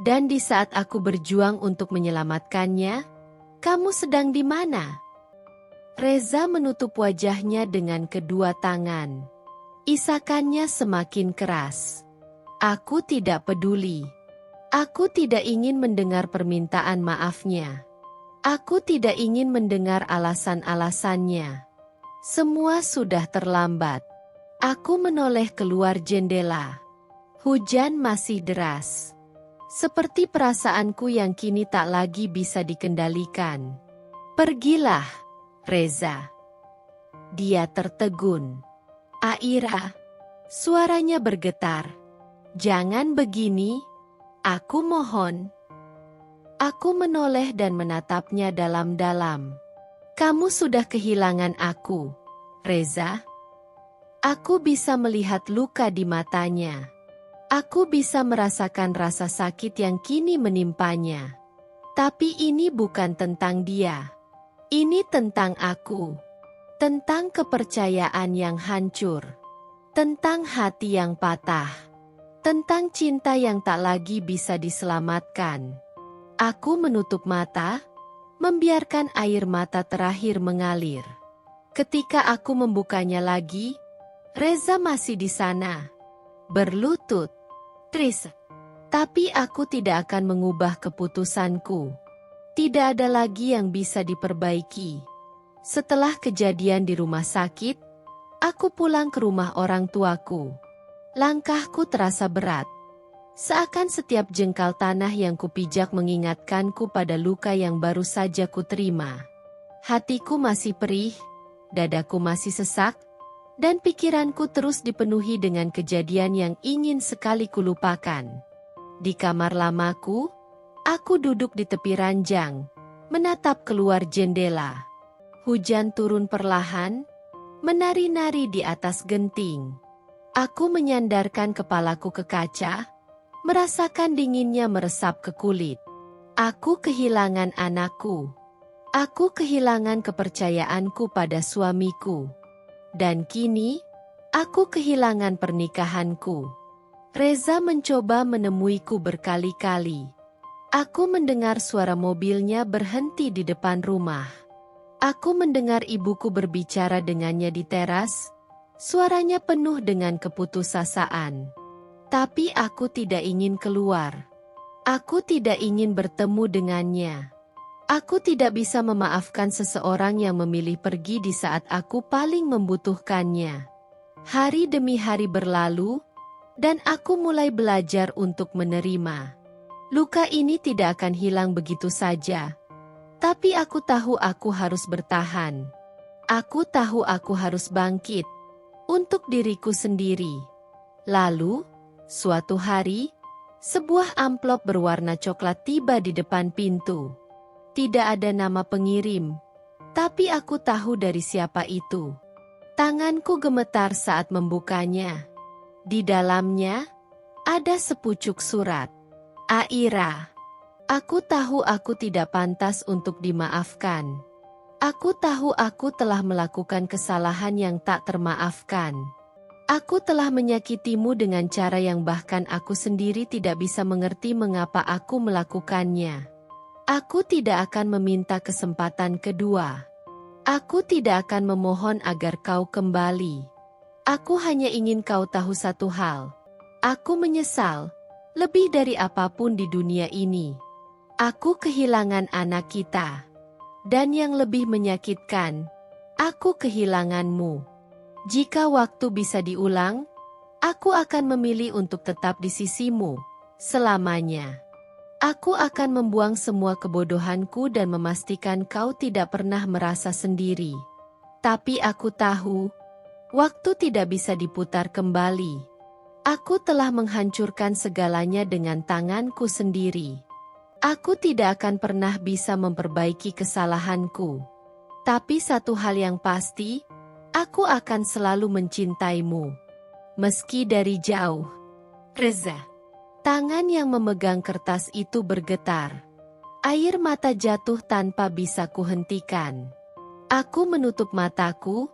Dan di saat aku berjuang untuk menyelamatkannya, Kamu sedang di mana? Reza menutup wajahnya dengan kedua tangan. Isakannya semakin keras. Aku tidak peduli. Aku tidak ingin mendengar permintaan maafnya. Aku tidak ingin mendengar alasan-alasannya. Semua sudah terlambat. Aku menoleh keluar jendela. Hujan masih deras. Seperti perasaanku yang kini tak lagi bisa dikendalikan. Pergilah, Reza. Dia tertegun. Aira. Suaranya bergetar. Jangan begini. Aku mohon. Aku menoleh dan menatapnya dalam-dalam. Kamu sudah kehilangan aku, Reza. Aku bisa melihat luka di matanya. Aku bisa merasakan rasa sakit yang kini menimpanya. Tapi ini bukan tentang dia. Ini tentang aku. Tentang kepercayaan yang hancur. Tentang hati yang patah. Tentang cinta yang tak lagi bisa diselamatkan. Aku menutup mata, membiarkan air mata terakhir mengalir. Ketika aku membukanya lagi, Reza masih di sana, berlutut. Tris, tapi aku tidak akan mengubah keputusanku. Tidak ada lagi yang bisa diperbaiki. Setelah kejadian di rumah sakit, aku pulang ke rumah orang tuaku. Langkahku terasa berat. Seakan setiap jengkal tanah yang kupijak mengingatkanku pada luka yang baru saja kuterima. Hatiku masih perih, dadaku masih sesak, dan pikiranku terus dipenuhi dengan kejadian yang ingin sekali kulupakan. Di kamar lamaku, aku duduk di tepi ranjang, menatap keluar jendela. Hujan turun perlahan, menari-nari di atas genting. Aku menyandarkan kepalaku ke kaca, merasakan dinginnya meresap ke kulit. Aku kehilangan anakku. Aku kehilangan kepercayaanku pada suamiku. Dan kini, aku kehilangan pernikahanku. Reza mencoba menemuiku berkali-kali. Aku mendengar suara mobilnya berhenti di depan rumah. Aku mendengar ibuku berbicara dengannya di teras. Suaranya penuh dengan keputusasaan. Tapi aku tidak ingin keluar. Aku tidak ingin bertemu dengannya. Aku tidak bisa memaafkan seseorang yang memilih pergi di saat aku paling membutuhkannya. Hari demi hari berlalu, dan aku mulai belajar untuk menerima. Luka ini tidak akan hilang begitu saja. Tapi aku tahu aku harus bertahan. Aku tahu aku harus bangkit. Untuk diriku sendiri. Lalu, suatu hari, sebuah amplop berwarna coklat tiba di depan pintu. Tidak ada nama pengirim, tapi aku tahu dari siapa itu. Tanganku gemetar saat membukanya. Di dalamnya, ada sepucuk surat. Aira, aku tahu aku tidak pantas untuk dimaafkan. Aku tahu aku telah melakukan kesalahan yang tak termaafkan. Aku telah menyakitimu dengan cara yang bahkan aku sendiri tidak bisa mengerti mengapa aku melakukannya. Aku tidak akan meminta kesempatan kedua. Aku tidak akan memohon agar kau kembali. Aku hanya ingin kau tahu satu hal. Aku menyesal, lebih dari apapun di dunia ini. Aku kehilangan anak kita. Dan yang lebih menyakitkan, aku kehilanganmu. Jika waktu bisa diulang, aku akan memilih untuk tetap di sisimu, selamanya. Aku akan membuang semua kebodohanku dan memastikan kau tidak pernah merasa sendiri. Tapi aku tahu, waktu tidak bisa diputar kembali. Aku telah menghancurkan segalanya dengan tanganku sendiri. Aku tidak akan pernah bisa memperbaiki kesalahanku. Tapi satu hal yang pasti, aku akan selalu mencintaimu. Meski dari jauh. Reza. Tangan yang memegang kertas itu bergetar. Air mata jatuh tanpa bisa kuhentikan. Aku menutup mataku,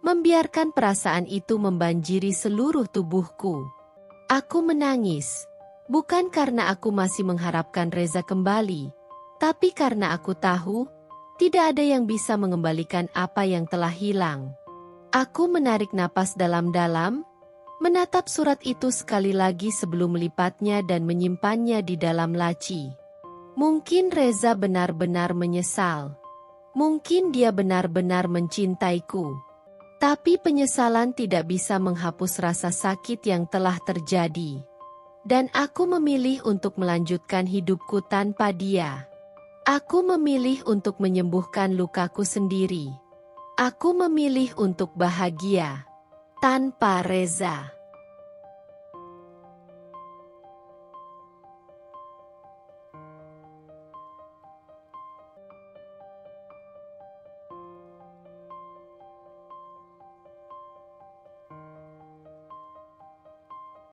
membiarkan perasaan itu membanjiri seluruh tubuhku. Aku menangis, bukan karena aku masih mengharapkan Reza kembali, tapi karena aku tahu, Tidak ada yang bisa mengembalikan apa yang telah hilang. Aku menarik napas dalam-dalam, menatap surat itu sekali lagi sebelum melipatnya dan menyimpannya di dalam laci. Mungkin Reza benar-benar menyesal. Mungkin dia benar-benar mencintaiku. Tapi penyesalan tidak bisa menghapus rasa sakit yang telah terjadi. Dan aku memilih untuk melanjutkan hidupku tanpa dia. Aku memilih untuk menyembuhkan lukaku sendiri. Aku memilih untuk bahagia tanpa Reza.